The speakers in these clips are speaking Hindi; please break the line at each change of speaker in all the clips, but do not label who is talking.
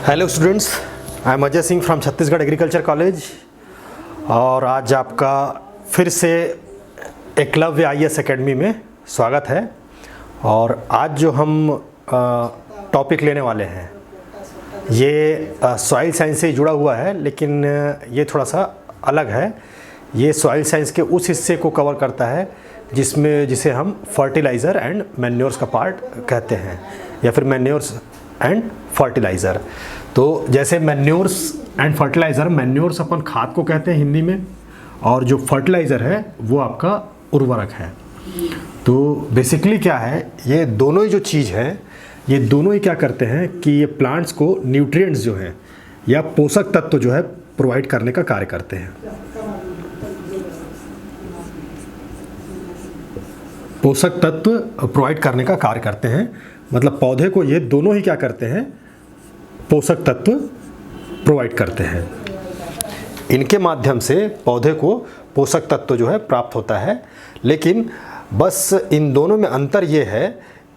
Hello students, I am Ajay Singh from Chhattisgarh agriculture college. और आज आपका फिर से एकलव्य आईएएस एकेडमी में स्वागत है। और आज जो हम टॉपिक लेने वाले हैं ये सॉइल साइंस से जुड़ा हुआ है, लेकिन ये थोड़ा सा अलग है। ये सॉइल साइंस के उस हिस्से को कवर करता है जिसे हम फर्टिलाइज़र एंड मैन्योर्स का पार्ट कहते हैं, या फिर मैन्योर्स एंड फर्टिलाइज़र। तो जैसे मैन्योर्स एंड फर्टिलाइज़र, मैन्योर्स अपन खाद को कहते हैं हिंदी में, और जो फर्टिलाइज़र है वो आपका उर्वरक है। तो बेसिकली क्या है, ये दोनों ही जो चीज़ है, ये दोनों ही क्या करते हैं कि ये प्लांट्स को न्यूट्रिएंट्स जो हैं या पोषक तत्व जो है प्रोवाइड करने का कार्य करते हैं। पोषक तत्व प्रोवाइड करने का कार्य करते हैं, मतलब पौधे को ये दोनों ही क्या करते हैं, पोषक तत्व प्रोवाइड करते हैं। इनके माध्यम से पौधे को पोषक तत्व जो है प्राप्त होता है। लेकिन बस इन दोनों में अंतर ये है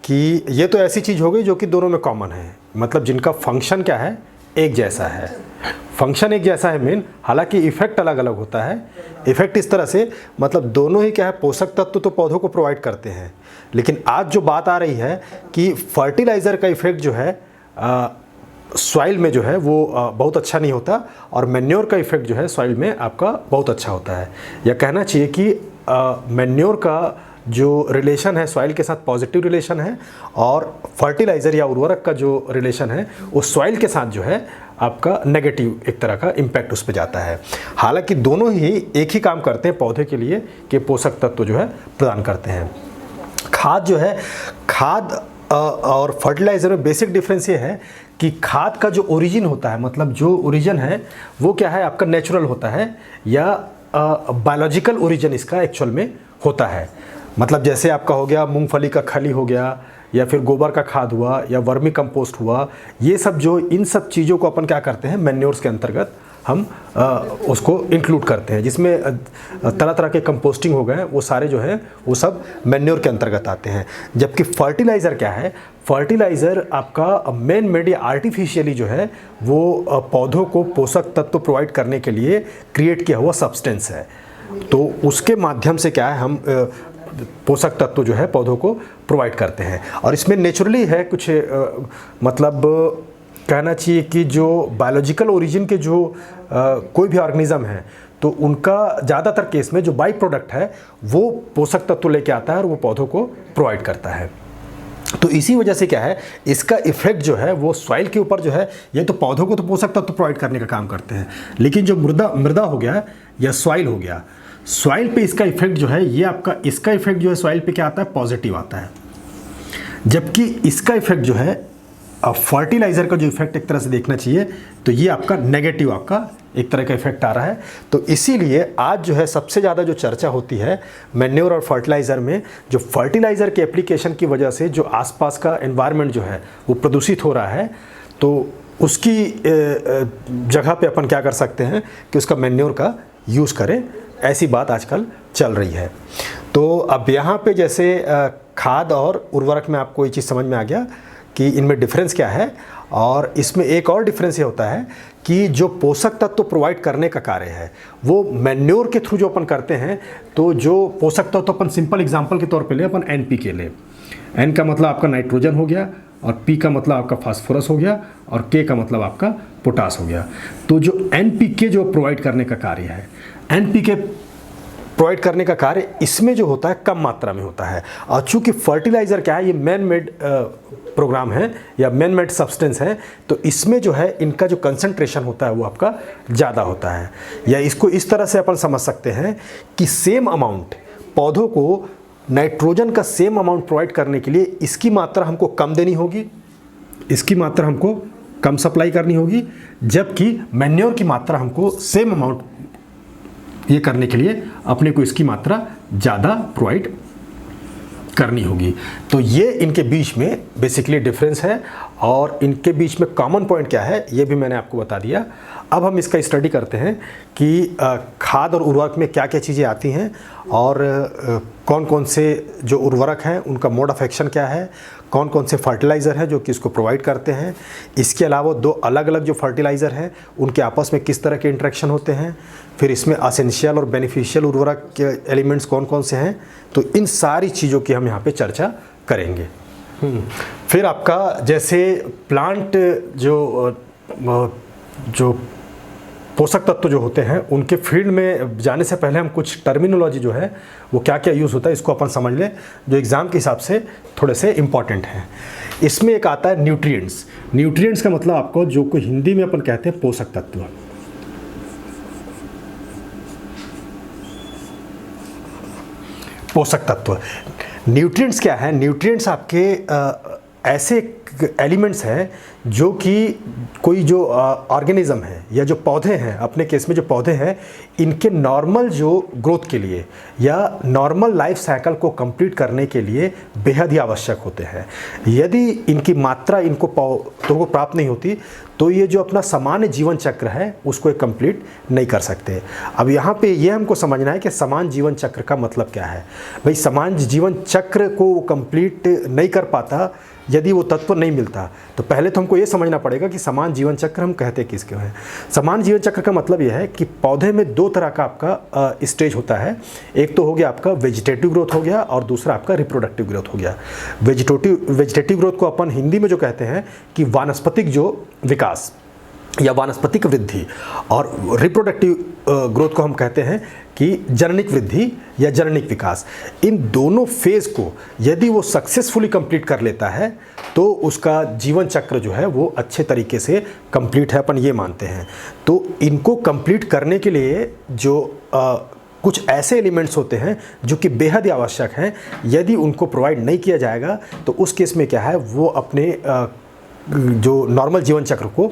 कि ये तो ऐसी चीज़ हो गई जो कि दोनों में कॉमन है, मतलब जिनका फंक्शन क्या है, एक जैसा है। फंक्शन एक जैसा है मेन, हालांकि इफ़ेक्ट अलग अलग होता है। इफ़ेक्ट इस तरह से, मतलब दोनों ही क्या है, पोषक तत्व तो पौधों को प्रोवाइड करते हैं। लेकिन आज जो बात आ रही है कि फर्टिलाइज़र का इफ़ेक्ट जो है सॉइल में जो है वो बहुत अच्छा नहीं होता, और मैन्योर का इफ़ेक्ट जो है सॉइल में आपका बहुत अच्छा होता है। या कहना चाहिए कि मैन्योर का जो रिलेशन है सॉइल के साथ पॉजिटिव रिलेशन है, और फर्टिलाइज़र या उर्वरक का जो रिलेशन है वो सॉइल के साथ जो है आपका नेगेटिव एक तरह का इम्पैक्ट उस पर जाता है। हालांकि दोनों ही एक ही काम करते हैं पौधे के लिए कि पोषक तत्व जो है प्रदान करते हैं। खाद जो है, खाद और फर्टिलाइज़र में बेसिक डिफरेंस ये है कि खाद का जो ओरिजिन होता है, मतलब जो ओरिजिन है वो क्या है आपका नेचुरल होता है, या बायोलॉजिकल ओरिजिन इसका एक्चुअल में होता है। मतलब जैसे आपका हो गया मूंगफली का खली हो गया, या फिर गोबर का खाद हुआ, या वर्मी कंपोस्ट हुआ, ये सब जो इन सब चीज़ों को अपन क्या करते हैं मैन्योर्स के अंतर्गत हम उसको इंक्लूड करते हैं, जिसमें तरह तरह के कंपोस्टिंग हो गए, वो सारे जो है वो सब मैन्योर के अंतर्गत आते हैं। जबकि फर्टिलाइज़र क्या है, फर्टिलाइज़र आपका मैन मेड या आर्टिफिशियली जो है वो पौधों को पोषक तत्व प्रोवाइड करने के लिए क्रिएट किया हुआ सब्सटेंस है। तो उसके माध्यम से क्या है हम पोषक तत्व जो है पौधों को प्रोवाइड करते हैं। और इसमें नेचुरली है कुछ मतलब कहना चाहिए कि जो बायोलॉजिकल ओरिजिन के जो कोई भी ऑर्गेनिज्म है, तो उनका ज़्यादातर केस में जो बाई प्रोडक्ट है वो पोषक तत्व लेके आता है और वो पौधों को प्रोवाइड करता है। तो इसी वजह से क्या है, इसका इफ़ेक्ट जो है वो सॉइल के ऊपर जो है, ये तो पौधों को तो पोषक तत्व प्रोवाइड करने का काम करते हैं, लेकिन जो मृदा हो गया या सॉइल हो गया, सॉइल पे इसका इफेक्ट जो है, ये आपका इसका इफेक्ट जो है सॉइल पे क्या आता है, पॉजिटिव आता है। जबकि इसका इफेक्ट जो है फर्टिलाइज़र का जो इफेक्ट एक तरह से देखना चाहिए, तो ये आपका नेगेटिव आपका एक तरह का इफेक्ट आ रहा है। तो इसीलिए आज जो है सबसे ज़्यादा जो चर्चा होती है मैन्योर और फर्टिलाइज़र में, जो फर्टिलाइज़र के एप्लीकेशन की वजह से जो आसपास का एनवायरनमेंट जो है वो प्रदूषित हो रहा है, तो उसकी जगह पे अपन क्या कर सकते हैं कि उसका मैन्योर का यूज़ करें, ऐसी बात आजकल चल रही है। तो अब यहाँ पे जैसे खाद और उर्वरक में आपको ये चीज़ समझ में आ गया कि इनमें डिफरेंस क्या है। और इसमें एक और डिफरेंस ये होता है कि जो पोषक तत्व प्रोवाइड करने का कार्य है वो मैन्योर के थ्रू जो अपन करते हैं, तो जो पोषक तत्व अपन सिंपल एग्जांपल के तौर पे ले, अपन NPK ले। N का मतलब आपका नाइट्रोजन हो गया, और P का मतलब आपका फास्फोरस हो गया, और K का मतलब आपका पोटास हो गया। तो जो NPK जो प्रोवाइड करने का कार्य है, NPK प्रोवाइड करने का कार्य इसमें जो होता है कम मात्रा में होता है। और चूंकि फर्टिलाइज़र क्या है, ये मैन मेड प्रोग्राम है या मैन मेड सब्सटेंस है, तो इसमें जो है इनका जो कंसंट्रेशन होता है वो आपका ज़्यादा होता है। या इसको इस तरह से अपन समझ सकते हैं कि सेम अमाउंट पौधों को नाइट्रोजन का सेम अमाउंट प्रोवाइड करने के लिए इसकी मात्रा हमको कम देनी होगी, इसकी मात्रा हमको कम सप्लाई करनी होगी, जबकि मैन्योर की मात्रा हमको सेम अमाउंट ये करने के लिए अपने को इसकी मात्रा ज़्यादा प्रोवाइड करनी होगी। तो ये इनके बीच में बेसिकली डिफरेंस है। और इनके बीच में कॉमन पॉइंट क्या है ये भी मैंने आपको बता दिया। अब हम इसका स्टडी करते हैं कि खाद और उर्वरक में क्या क्या चीज़ें आती हैं और कौन कौन से जो उर्वरक हैं उनका मोड ऑफ एक्शन क्या है, कौन कौन से फर्टिलाइज़र हैं जो कि इसको प्रोवाइड करते हैं। इसके अलावा दो अलग अलग जो फर्टिलाइज़र हैं उनके आपस में किस तरह के इंटरेक्शन होते हैं, फिर इसमें असेंशियल और बेनिफिशियल उर्वरक के एलिमेंट्स कौन कौन से हैं। तो इन सारी चीज़ों की हम यहाँ पे चर्चा करेंगे। फिर आपका जैसे प्लांट जो पोषक तत्व जो होते हैं उनके फील्ड में जाने से पहले हम कुछ टर्मिनोलॉजी जो है वो क्या क्या यूज़ होता है इसको अपन समझ लें, जो एग्ज़ाम के हिसाब से थोड़े से इम्पॉर्टेंट हैं। इसमें एक आता है न्यूट्रिएंट्स। न्यूट्रिएंट्स का मतलब आपको जो को हिंदी में अपन कहते हैं पोषक तत्व। पोषक तत्व न्यूट्रिएंट्स क्या है? न्यूट्रिएंट्स आपके ऐसे एलिमेंट्स हैं जो कि कोई जो ऑर्गेनिज्म है या जो पौधे हैं, अपने केस में जो पौधे हैं, इनके नॉर्मल जो ग्रोथ के लिए या नॉर्मल लाइफ साइकिल को कंप्लीट करने के लिए बेहद ही आवश्यक होते हैं। यदि इनकी मात्रा इनको पौधों को प्राप्त नहीं होती तो ये जो अपना सामान्य जीवन चक्र है उसको कंप्लीट नहीं कर सकते। अब यहाँ पे ये हमको समझना है कि समान जीवन चक्र का मतलब क्या है। भाई समान जीवन चक्र को कंप्लीट नहीं कर पाता यदि वो तत्व नहीं मिलता, तो पहले तो हमको ये समझना पड़ेगा कि समान जीवन चक्र हम कहते किसके हैं। समान जीवन चक्र का मतलब यह है कि पौधे में दो तरह का आपका स्टेज होता है। एक तो हो गया आपका वेजिटेटिव ग्रोथ हो गया और दूसरा आपका रिप्रोडक्टिव ग्रोथ हो गया। वेजिटेटिव ग्रोथ को अपन हिंदी में जो कहते हैं कि वानस्पतिक जो विकास या वानस्पतिक वृद्धि, और रिप्रोडक्टिव ग्रोथ को हम कहते हैं कि जननिक वृद्धि या जननिक विकास। इन दोनों फेज़ को यदि वो सक्सेसफुली कंप्लीट कर लेता है तो उसका जीवन चक्र जो है वो अच्छे तरीके से कंप्लीट है, अपन ये मानते हैं। तो इनको कंप्लीट करने के लिए जो कुछ ऐसे एलिमेंट्स होते हैं जो कि बेहद ही आवश्यक हैं, यदि उनको प्रोवाइड नहीं किया जाएगा तो उस केस में क्या है वो अपने जो नॉर्मल जीवन चक्र को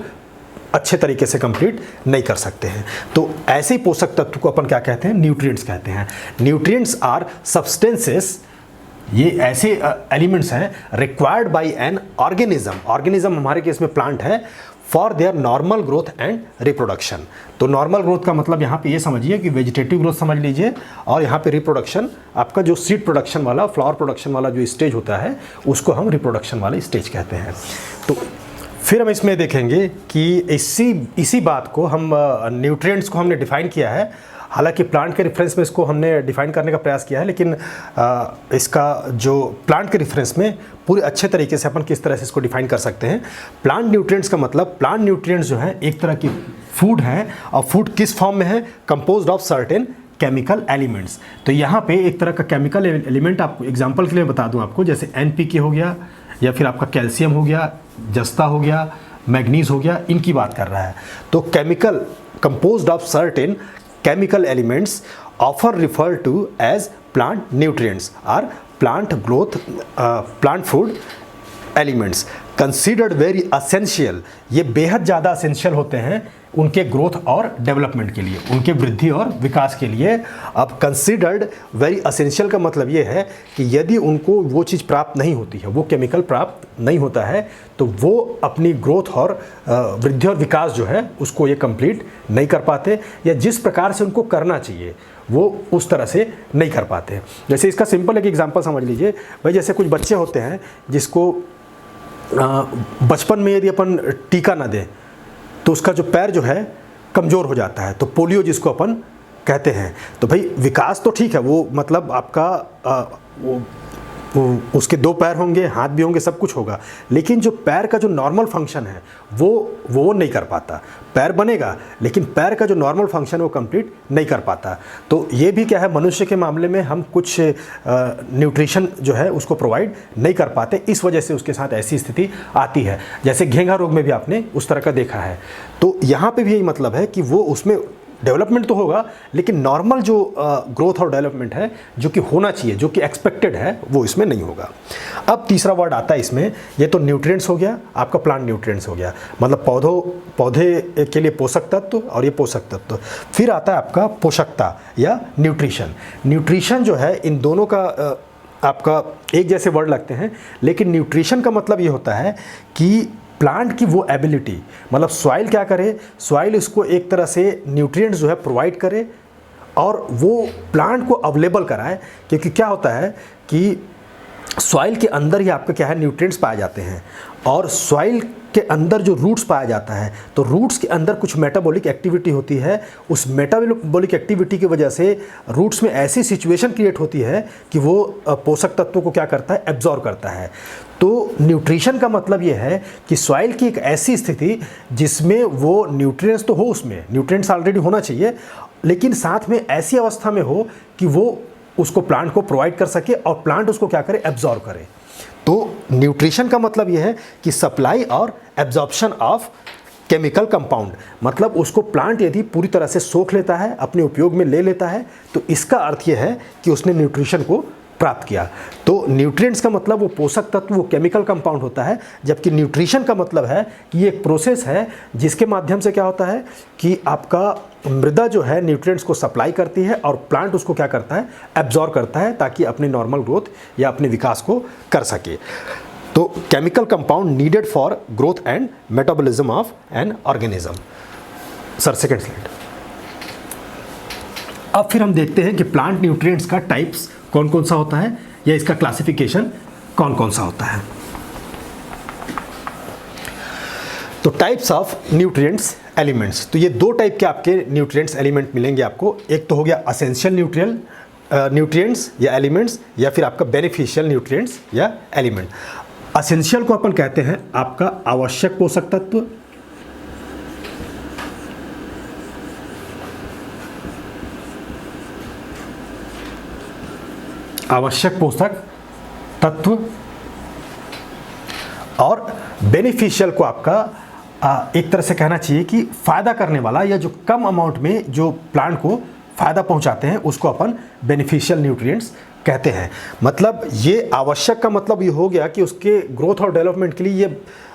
अच्छे तरीके से कंप्लीट नहीं कर सकते हैं। तो ऐसे ही पोषक तत्व को अपन क्या कहते हैं? न्यूट्रिएंट्स कहते हैं। न्यूट्रिएंट्स आर सब्सटेंसेस, ये ऐसे एलिमेंट्स हैं रिक्वायर्ड बाय एन ऑर्गेनिज्म हमारे केस में प्लांट है, for their normal growth and reproduction. तो नॉर्मल ग्रोथ का मतलब यहाँ पे ये समझिए कि वेजिटेटिव ग्रोथ समझ लीजिए, और यहाँ पे रिप्रोडक्शन आपका जो सीड प्रोडक्शन वाला, फ्लावर प्रोडक्शन वाला जो स्टेज होता है उसको हम रिप्रोडक्शन वाला स्टेज कहते हैं। तो फिर हम इसमें देखेंगे कि इसी बात को हम न्यूट्रिएंट्स को हमने डिफ़ाइन किया है। हालांकि प्लांट के रेफरेंस में इसको हमने डिफ़ाइन करने का प्रयास किया है, लेकिन इसका जो प्लांट के रेफरेंस में पूरे अच्छे तरीके से अपन किस तरह से इसको डिफ़ाइन कर सकते हैं। प्लांट न्यूट्रिएंट्स का मतलब प्लांट न्यूट्रिएंट्स जो है एक तरह की फूड है, और फूड किस फॉर्म में है? Composed of certain chemical elements. तो यहाँ पे एक तरह का केमिकल एलिमेंट, आपको एग्जाम्पल के लिए बता दूँ आपको, जैसे NPK हो गया, या फिर आपका कैल्शियम हो गया, जस्ता हो गया, मैग्नीज हो गया, इनकी बात कर रहा है। तो chemical composed of certain chemical elements often referred to as plant nutrients or plant growth plant food elements considered very essential। ये बेहद ज़्यादा असेंशियल होते हैं उनके ग्रोथ और डेवलपमेंट के लिए, उनके वृद्धि और विकास के लिए। अब कंसिडर्ड वेरी असेंशियल का मतलब ये है कि यदि उनको वो चीज़ प्राप्त नहीं होती है, वो केमिकल प्राप्त नहीं होता है, तो वो अपनी ग्रोथ और वृद्धि और विकास जो है उसको ये कंप्लीट नहीं कर पाते, या जिस प्रकार से उनको करना चाहिए वो उस तरह से नहीं कर पाते। जैसे इसका सिंपल एक एग्जांपल समझ लीजिए भाई, जैसे कुछ बच्चे होते हैं जिसको बचपन में यदि अपन टीका ना दें तो उसका जो पैर जो है कमज़ोर हो जाता है, तो पोलियो जिसको अपन कहते हैं। तो भाई विकास तो ठीक है, वो मतलब आपका उसके दो पैर होंगे, हाथ भी होंगे, सब कुछ होगा, लेकिन जो पैर का जो नॉर्मल फंक्शन है वो नहीं कर पाता। पैर बनेगा लेकिन पैर का जो नॉर्मल फंक्शन वो कंप्लीट नहीं कर पाता। तो ये भी क्या है, मनुष्य के मामले में हम कुछ न्यूट्रिशन जो है उसको प्रोवाइड नहीं कर पाते, इस वजह से उसके साथ ऐसी स्थिति आती है। जैसे घेंघा रोग में भी आपने उस तरह का देखा है। तो यहाँ पे भी यही मतलब है कि वो उसमें डेवलपमेंट तो होगा, लेकिन नॉर्मल जो ग्रोथ और डेवलपमेंट है जो कि होना चाहिए, जो कि एक्सपेक्टेड है, वो इसमें नहीं होगा। अब तीसरा वर्ड आता है इसमें, ये तो न्यूट्रिएंट्स हो गया, आपका प्लांट न्यूट्रिएंट्स हो गया, मतलब पौधे के लिए पोषक तत्व और ये पोषक तत्व। फिर आता है आपका पोषकता या न्यूट्रिशन। न्यूट्रिशन जो है इन दोनों का आपका एक जैसे वर्ड लगते हैं, लेकिन न्यूट्रिशन का मतलब ये होता है कि प्लांट की वो एबिलिटी, मतलब सॉइल क्या करे, सॉइल इसको एक तरह से न्यूट्रिएंट्स जो है प्रोवाइड करे और वो प्लांट को अवेलेबल कराए। क्योंकि क्या होता है कि सॉइल के अंदर ही आपका क्या है, न्यूट्रिएंट्स पाए जाते हैं, और सॉइल के अंदर जो रूट्स पाया जाता है, तो रूट्स के अंदर कुछ मेटाबॉलिक एक्टिविटी होती है। उस मेटाबॉलिक एक्टिविटी की वजह से रूट्स में ऐसी सिचुएशन क्रिएट होती है कि वो पोषक तत्वों को क्या करता है, एब्जॉर्ब करता है। तो न्यूट्रिशन का मतलब ये है कि सॉइल की एक ऐसी स्थिति जिसमें वो न्यूट्रिएंट्स तो हो, उसमें न्यूट्रिएंट्स ऑलरेडी होना चाहिए, लेकिन साथ में ऐसी अवस्था में हो कि वो उसको प्लांट को प्रोवाइड कर सके और प्लांट उसको क्या करे, एब्जॉर्ब करे। तो न्यूट्रिशन का मतलब यह है कि सप्लाई और एब्जॉर्प्शन ऑफ केमिकल कंपाउंड, मतलब उसको प्लांट यदि पूरी तरह से सोख लेता है, अपने उपयोग में ले लेता है, तो इसका अर्थ यह है कि उसने न्यूट्रिशन को प्राप्त किया। तो न्यूट्रिएंट्स का मतलब वो पोषक तत्व, वो केमिकल कंपाउंड होता है, जबकि न्यूट्रिशन का मतलब है कि ये एक प्रोसेस है जिसके माध्यम से क्या होता है कि आपका मृदा जो है न्यूट्रिएंट्स को सप्लाई करती है और प्लांट उसको क्या करता है, एब्जॉर्ब करता है, ताकि अपनी नॉर्मल ग्रोथ या अपने विकास को कर सके। तो chemical compound needed for growth and metabolism of an organism. Sir second slide. अब फिर हम देखते हैं कि प्लांट न्यूट्रिएंट्स का टाइप्स कौन कौन सा होता है, या इसका क्लासिफिकेशन कौन कौन सा होता है। तो टाइप्स ऑफ न्यूट्रिएंट्स एलिमेंट्स, तो ये दो टाइप के आपके न्यूट्रिएंट्स एलिमेंट मिलेंगे आपको। एक तो हो गया असेंशियल न्यूट्रिएंट्स या एलिमेंट्स, या फिर आपका बेनिफिशियल न्यूट्रिएंट्स या एलिमेंट। असेंशियल को अपन कहते हैं आपका आवश्यक पोषक तत्व, आवश्यक पोषक तत्व, और बेनिफिशियल को आपका एक तरह से कहना चाहिए कि फ़ायदा करने वाला, या जो कम अमाउंट में जो प्लांट को फ़ायदा पहुंचाते हैं, उसको अपन बेनिफिशियल न्यूट्रिएंट्स कहते हैं। मतलब ये आवश्यक का मतलब ये हो गया कि उसके ग्रोथ और डेवलपमेंट के लिए ये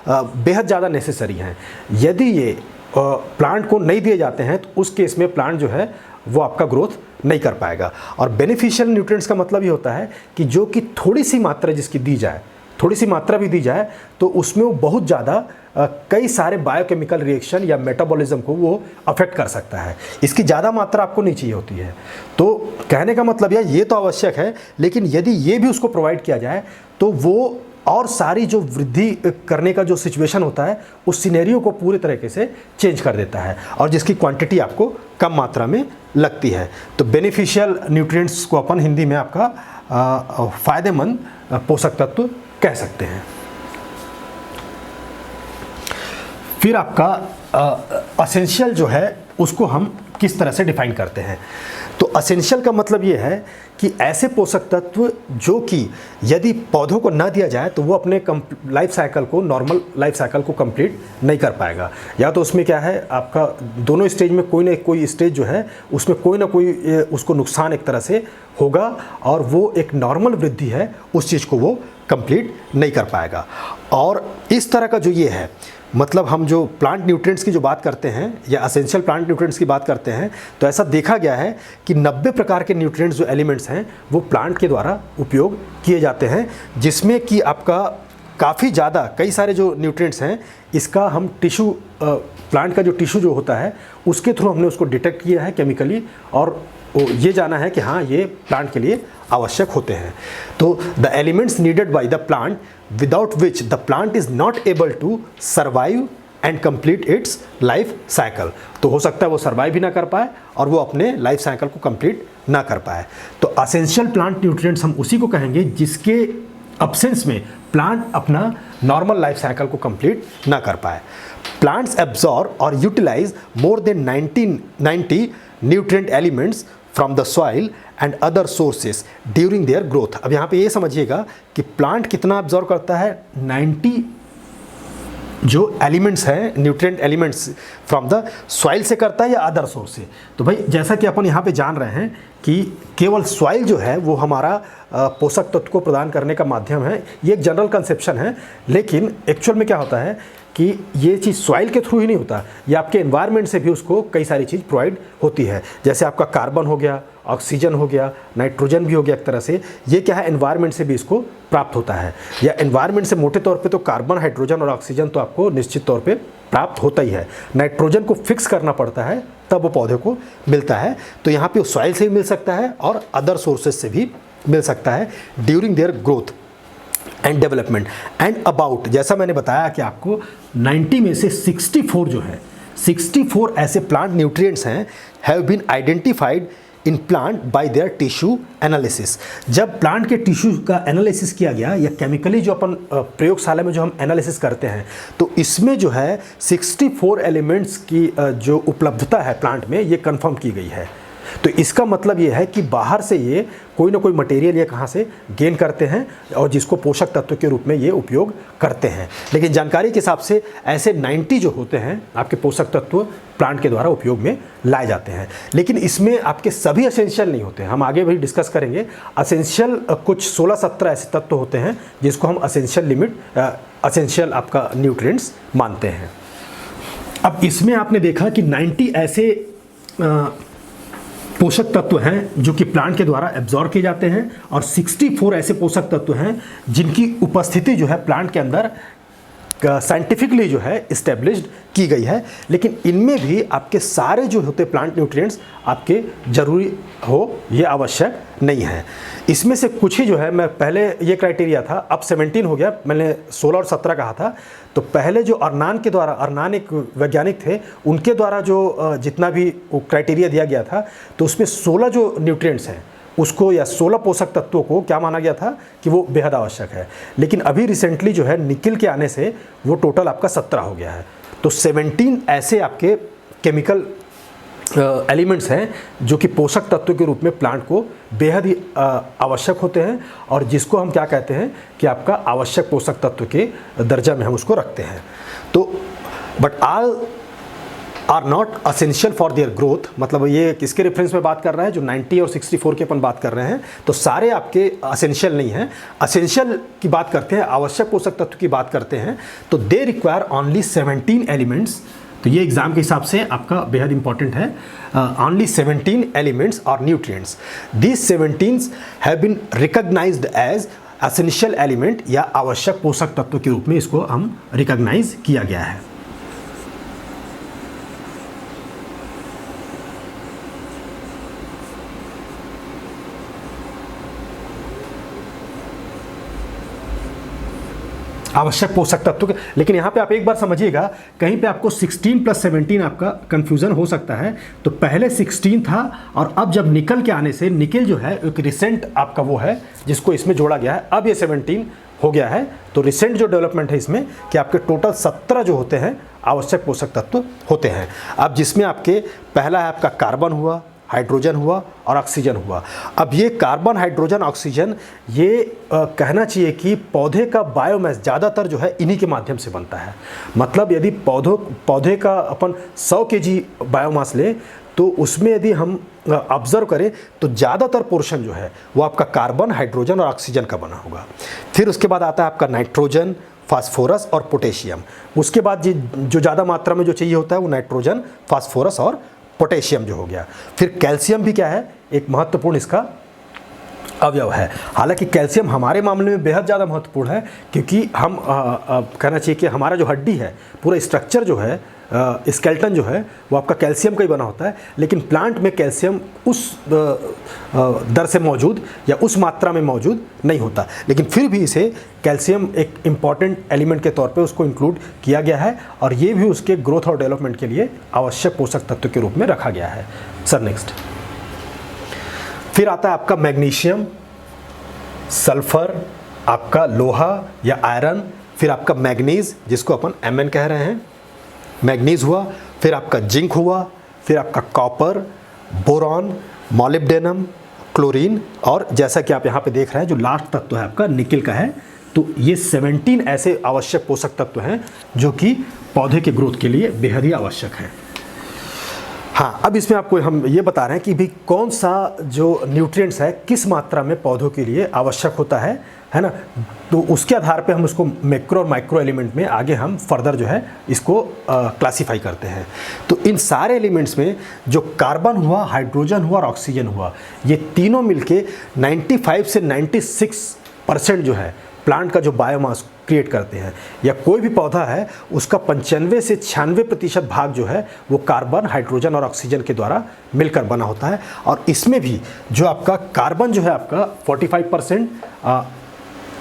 बेहद ज़्यादा नेसेसरी हैं। यदि ये प्लांट को नहीं दिए जाते हैं तो उस केस में प्लांट जो है वो आपका ग्रोथ नहीं कर पाएगा। और बेनिफिशियल न्यूट्रिएंट्स का मतलब ये होता है कि जो कि थोड़ी सी मात्रा जिसकी दी जाए, थोड़ी सी मात्रा भी दी जाए, तो उसमें वो बहुत ज़्यादा कई सारे बायोकेमिकल रिएक्शन या मेटाबॉलिज्म को वो अफेक्ट कर सकता है। इसकी ज़्यादा मात्रा आपको नहीं चाहिए होती है। तो कहने का मतलब ये तो आवश्यक है, लेकिन यदि ये भी उसको प्रोवाइड किया जाए तो वो और सारी जो वृद्धि करने का जो सिचुएशन होता है, उस सिनेरियो को पूरे तरीके से चेंज कर देता है, और जिसकी क्वांटिटी आपको कम मात्रा में लगती है। तो बेनिफिशियल न्यूट्रिएंट्स को अपन हिंदी में आपका फ़ायदेमंद पोषक तत्व कह सकते हैं। फिर आपका असेंशियल जो है उसको हम किस तरह से डिफाइन करते हैं। तो असेंशियल का मतलब ये है कि ऐसे पोषक तत्व जो कि यदि पौधों को ना दिया जाए तो वो अपने लाइफ साइकिल को, नॉर्मल लाइफ साइकिल को कंप्लीट नहीं कर पाएगा। या तो उसमें क्या है, आपका दोनों स्टेज में कोई ना कोई स्टेज जो है उसमें कोई ना कोई उसको नुकसान एक तरह से होगा, और वो एक नॉर्मल वृद्धि है उस चीज़ को वो कंप्लीट नहीं कर पाएगा। और इस तरह का जो ये है, मतलब हम जो प्लांट न्यूट्रिएंट्स की जो बात करते हैं या असेंशियल प्लांट न्यूट्रिएंट्स की बात करते हैं, तो ऐसा देखा गया है कि 90 प्रकार के न्यूट्रिएंट्स जो एलिमेंट्स हैं वो प्लांट के द्वारा उपयोग किए जाते हैं, जिसमें कि आपका काफ़ी ज़्यादा कई सारे जो न्यूट्रिएंट्स हैं, इसका हम टिश्यू, प्लांट का जो टिश्यू जो होता है उसके थ्रू हमने उसको डिटेक्ट किया है केमिकली, और ये जाना है कि हाँ ये प्लांट के लिए आवश्यक होते हैं। तो the elements needed by the plant without which the plant is not able to survive and complete its life cycle. तो हो सकता है वो सर्वाइव भी ना कर पाए और वो अपने लाइफ साइकिल को कंप्लीट ना कर पाए। तो असेंशियल प्लांट न्यूट्रिएंट्स हम उसी को कहेंगे जिसके अब्सेंस में प्लांट अपना नॉर्मल लाइफ साइकिल को कंप्लीट ना कर पाए। प्लांट्स एब्जॉर्ब और utilise more than 90 nutrient elements from the soil and other sources during their growth. अब यहाँ पे ये समझिएगा कि प्लांट कितना एब्जॉर्ब करता है, 90 जो एलिमेंट्स हैं, nutrient elements from the soil से करता है या अदर सोर्स से। तो भाई जैसा कि अपन यहाँ पे जान रहे हैं कि केवल सॉइल जो है वो हमारा पोषक तत्व को प्रदान करने का माध्यम है, ये एक जनरल कंसेप्शन है, लेकिन एक्चुअल में क्या होता है कि ये चीज़ सॉइल के थ्रू ही नहीं होता, ये आपके एनवायरनमेंट से भी उसको कई सारी चीज़ प्रोवाइड होती है। जैसे आपका कार्बन हो गया, ऑक्सीजन हो गया, नाइट्रोजन भी हो गया एक तरह से, ये क्या है एनवायरनमेंट से भी इसको प्राप्त होता है। या एनवायरनमेंट से मोटे तौर पे तो कार्बन, हाइड्रोजन और ऑक्सीजन तो आपको निश्चित तौर पे प्राप्त होता ही है। नाइट्रोजन को फिक्स करना पड़ता है तब वो पौधे को मिलता है। तो यहाँ पे सॉइल से भी मिल सकता है और अदर सोर्सेज से भी मिल सकता है during their growth and development. And about, जैसा मैंने बताया कि आपको 90 में से 64 जो है, 64 ऐसे प्लांट न्यूट्रिएंट्स हैं have been identified in plant by their tissue analysis. जब प्लांट के टिश्यू का एनालिसिस किया गया या केमिकली जो अपन प्रयोगशाला में जो हम एनालिसिस करते हैं, तो इसमें जो है 64 एलिमेंट्स की जो उपलब्धता है प्लांट में, ये कंफर्म की गई है। तो इसका मतलब ये है कि बाहर से ये कोई ना कोई मटेरियल ये कहाँ से गेन करते हैं और जिसको पोषक तत्व के रूप में ये उपयोग करते हैं। लेकिन जानकारी के हिसाब से ऐसे 90 जो होते हैं आपके पोषक तत्व प्लांट के द्वारा उपयोग में लाए जाते हैं। लेकिन इसमें आपके सभी असेंशियल नहीं होते, हम आगे भी डिस्कस करेंगे। असेंशियल कुछ 16-17 ऐसे तत्व होते हैं जिसको हम असेंशियल आपका न्यूट्रिएंट्स मानते हैं। अब इसमें आपने देखा कि 90 ऐसे पोषक तत्व हैं जो कि प्लांट के द्वारा एब्जॉर्ब किए जाते हैं और 64 ऐसे पोषक तत्व हैं जिनकी उपस्थिति जो है प्लांट के अंदर साइंटिफिकली जो है इस्टेब्लिश्ड की गई है। लेकिन इनमें भी आपके सारे जो होते प्लांट न्यूट्रिएंट्स आपके ज़रूरी हो ये आवश्यक नहीं है। इसमें से कुछ ही जो है, मैं पहले ये क्राइटेरिया था, अब 17 हो गया, मैंने 16 और 17 कहा था। तो पहले जो अर्नान के द्वारा, अर्नान एक वैज्ञानिक थे, उनके द्वारा जो जितना भी क्राइटेरिया दिया गया था, तो उसमें 16 जो न्यूट्रिएंट्स हैं उसको या 16 पोषक तत्वों को क्या माना गया था कि वो बेहद आवश्यक है। लेकिन अभी रिसेंटली जो है निकिल के आने से वो टोटल आपका 17 हो गया है। तो 17 ऐसे आपके केमिकल एलिमेंट्स हैं जो कि पोषक तत्व के रूप में प्लांट को बेहद ही आवश्यक होते हैं और जिसको हम क्या कहते हैं कि आपका आवश्यक पोषक तत्व के दर्जा में हम उसको रखते हैं। तो but all are not essential for their growth, मतलब ये किसके रेफरेंस में बात कर रहा है, जो 90 और 64 के अपन बात कर रहे हैं, तो सारे आपके असेंशियल नहीं हैं। असेंशियल की बात करते हैं, आवश्यक पोषक तत्व की बात करते हैं, तो दे रिक्वायर ओनली 17 एलिमेंट्स। तो ये एग्जाम के हिसाब से आपका बेहद इंपॉर्टेंट है। ओनली 17 एलिमेंट्स और nutrients, these 17 have been recognised as essential element या आवश्यक पोषक तत्व के रूप में इसको हम रिकॉग्नाइज किया गया है। आवश्यक पोषक तत्व के, लेकिन यहाँ पे आप एक बार समझिएगा, कहीं पे आपको 16 + 17 आपका कंफ्यूजन हो सकता है। तो पहले 16 था और अब जब निकल के आने से, निकल जो है एक रिसेंट आपका वो है जिसको इसमें जोड़ा गया है, अब ये 17 हो गया है। तो रिसेंट जो डेवलपमेंट है इसमें कि आपके टोटल 17 जो होते हैं आवश्यक पोषक तत्व होते हैं। अब जिसमें आपके पहला है आपका कार्बन हुआ, हाइड्रोजन हुआ और ऑक्सीजन हुआ। अब ये कार्बन, हाइड्रोजन, ऑक्सीजन, ये कहना चाहिए कि पौधे का बायोमास ज़्यादातर जो है इन्हीं के माध्यम से बनता है। मतलब यदि पौधे का अपन 100 kg बायोमास लें तो उसमें यदि हम ऑब्जर्व करें तो ज़्यादातर पोर्शन जो है वो आपका कार्बन, हाइड्रोजन और ऑक्सीजन का बना होगा। फिर उसके बाद आता है आपका नाइट्रोजन, फास्फोरस और पोटेशियम। उसके बाद जो ज़्यादा मात्रा में जो चाहिए होता है वो नाइट्रोजन, फास्फोरस और पोटेशियम जो हो गया। फिर कैल्शियम भी क्या है, एक महत्वपूर्ण इसका अवयव है। हालांकि कैल्शियम हमारे मामले में बेहद ज़्यादा महत्वपूर्ण है क्योंकि हम कहना चाहिए कि हमारा जो हड्डी है, पूरा स्ट्रक्चर जो है, स्केलेटन जो है वो आपका कैल्शियम का ही बना होता है। लेकिन प्लांट में कैल्शियम उस दर से मौजूद या उस मात्रा में मौजूद नहीं होता, लेकिन फिर भी इसे कैल्शियम एक इम्पॉर्टेंट एलिमेंट के तौर पे उसको इंक्लूड किया गया है और ये भी उसके ग्रोथ और डेवलपमेंट के लिए आवश्यक पोषक तत्व के रूप में रखा गया है। सर नेक्स्ट, फिर आता है आपका मैग्नीशियम, सल्फर, आपका लोहा या आयरन, फिर आपका मैग्नीज जिसको अपन Mn कह रहे हैं, मैग्नीज हुआ, फिर आपका जिंक हुआ, फिर आपका कॉपर, बोरॉन, मॉलिब्डेनम, क्लोरीन और जैसा कि आप यहाँ पे देख रहे हैं जो लास्ट तत्व है आपका निकिल का है। तो ये 17 ऐसे आवश्यक पोषक तत्व हैं जो कि पौधे के ग्रोथ के लिए बेहद ही आवश्यक है। हाँ, अब इसमें आपको हम ये बता रहे हैं कि भी कौन सा जो न्यूट्रिएंट्स है किस मात्रा में पौधों के लिए आवश्यक होता है ना। तो उसके आधार पे हम उसको मैक्रो और माइक्रो एलिमेंट में आगे हम फर्दर जो है इसको क्लासीफाई करते हैं। तो इन सारे एलिमेंट्स में जो कार्बन हुआ, हाइड्रोजन हुआ और ऑक्सीजन हुआ, ये तीनों मिलके 95 से 96% जो है प्लांट का जो बायोमास क्रिएट करते हैं। या कोई भी पौधा है उसका 95 से 96% भाग जो है वो कार्बन, हाइड्रोजन और ऑक्सीजन के द्वारा मिलकर बना होता है। और इसमें भी जो आपका कार्बन जो है आपका 45%,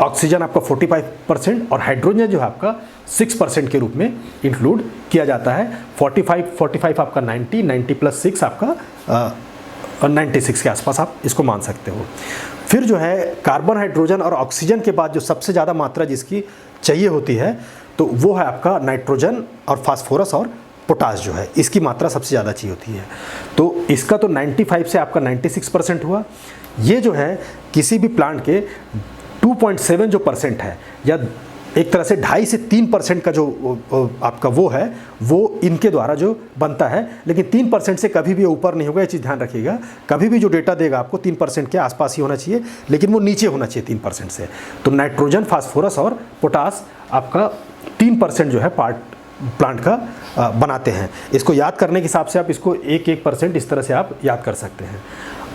ऑक्सीजन आपका 45% और हाइड्रोजन जो है आपका 6% के रूप में इंक्लूड किया जाता है। 45 आपका 90 प्लस 6 आपका 96 के आसपास आप इसको मान सकते हो। फिर जो है कार्बन, हाइड्रोजन और ऑक्सीजन के बाद जो सबसे ज़्यादा मात्रा जिसकी चाहिए होती है तो वो है आपका नाइट्रोजन और फास्फोरस और पोटास जो है, इसकी मात्रा सबसे ज़्यादा चाहिए होती है। तो इसका तो 95 से आपका 96% हुआ। ये जो है किसी भी प्लांट के 2.7 जो परसेंट है या एक तरह से 2.5 से 3% का जो आपका वो है वो इनके द्वारा जो बनता है। लेकिन 3% से कभी भी ऊपर नहीं होगा, ये चीज़ ध्यान रखिएगा। कभी भी जो डेटा देगा आपको 3% के आसपास ही होना चाहिए, लेकिन वो नीचे होना चाहिए 3% से। तो नाइट्रोजन, फास्फोरस और पोटास आपका 3% जो है पार्ट प्लांट का बनाते हैं। इसको याद करने के हिसाब से आप इसको 1% इस तरह से आप याद कर सकते हैं।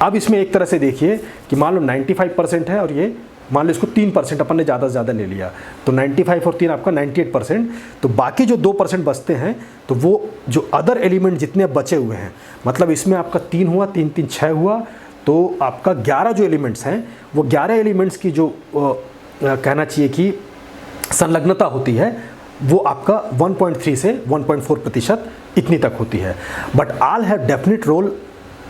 अब इसमें एक तरह से देखिए कि मान लो 95% है और ये मान लो इसको 3% अपन ने ज़्यादा से ज़्यादा ले लिया, तो 95 और 3 आपका 98%। तो बाकी जो 2% बचते हैं तो वो जो अदर एलिमेंट जितने बचे हुए हैं, मतलब इसमें आपका 3 हुआ, 3 3 6 हुआ, तो आपका 11 जो एलिमेंट्स हैं वो 11 एलिमेंट्स की जो कहना चाहिए कि संलग्नता होती है वो आपका 1.3 से 1.4% इतनी तक होती है। But all have definite role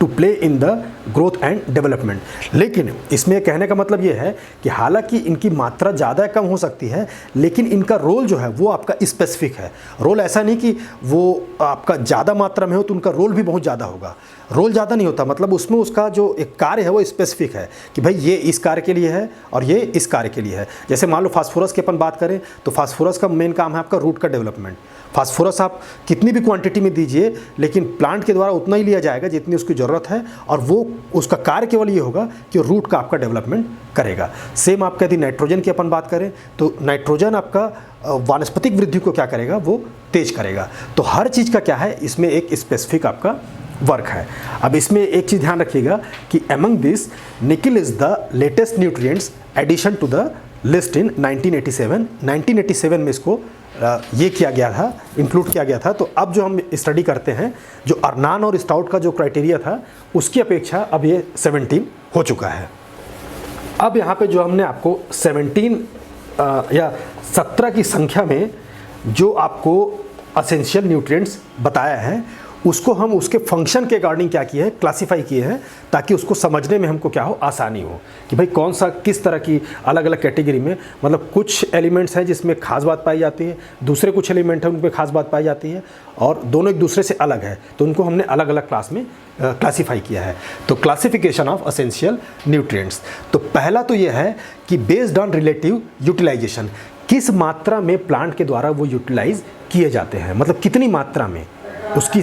to play in the growth and development. लेकिन इसमें कहने का मतलब ये है कि हालांकि इनकी मात्रा ज़्यादा कम हो सकती है, लेकिन इनका रोल जो है वो आपका स्पेसिफिक है। रोल ऐसा नहीं कि वो आपका ज़्यादा मात्रा में हो तो उनका रोल भी बहुत ज़्यादा होगा। रोल ज़्यादा नहीं होता, मतलब उसमें उसका जो एक कार्य है वो स्पेसिफिक है कि भाई ये इस कार्य के लिए है और ये इस कार्य के लिए है। जैसे मान लो फास्फोरस की अपन बात करें तो फास्फोरस का मेन काम है आपका रूट का डेवलपमेंट। फास्फोरस आप कितनी भी क्वांटिटी में दीजिए लेकिन प्लांट के द्वारा उतना ही लिया जाएगा जितनी उसकी ज़रूरत है, और वो उसका कार्य केवल ये होगा कि रूट का आपका डेवलपमेंट करेगा। सेम आप यदि नाइट्रोजन की अपन बात करें तो नाइट्रोजन आपका वानस्पतिक वृद्धि को क्या करेगा, वो तेज करेगा। तो हर चीज़ का क्या है, इसमें एक स्पेसिफिक आपका वर्क है। अब इसमें एक चीज़ ध्यान रखिएगा कि among this nickel is the latest nutrients addition to the list in 1987 में इसको ये किया गया था, इंक्लूड किया गया था। तो अब जो हम स्टडी करते हैं, जो अर्नान और स्टाउट का जो क्राइटेरिया था उसकी अपेक्षा अब ये 17 हो चुका है। अब यहाँ पे जो हमने आपको 17 या 17 की संख्या में जो आपको असेंशियल न्यूट्रिएंट्स बताया है उसको हम उसके फंक्शन के अकॉर्डिंग क्या किए हैं, क्लासीफाई किए हैं, ताकि उसको समझने में हमको क्या हो, आसानी हो कि भाई कौन सा किस तरह की अलग अलग कैटेगरी में, मतलब कुछ एलिमेंट्स हैं जिसमें खास बात पाई जाती है, दूसरे कुछ एलिमेंट हैं उनमें खास बात पाई जाती है, और दोनों एक दूसरे से अलग है, तो उनको हमने अलग अलग क्लास में क्लासीफाई किया है। तो क्लासिफिकेशन ऑफ असेंशियल न्यूट्रिएंट्स, तो पहला तो ये है कि बेस्ड ऑन रिलेटिव यूटिलाइजेशन, किस मात्रा में प्लांट के द्वारा वो यूटिलाइज किए जाते हैं, मतलब कितनी मात्रा में, उसकी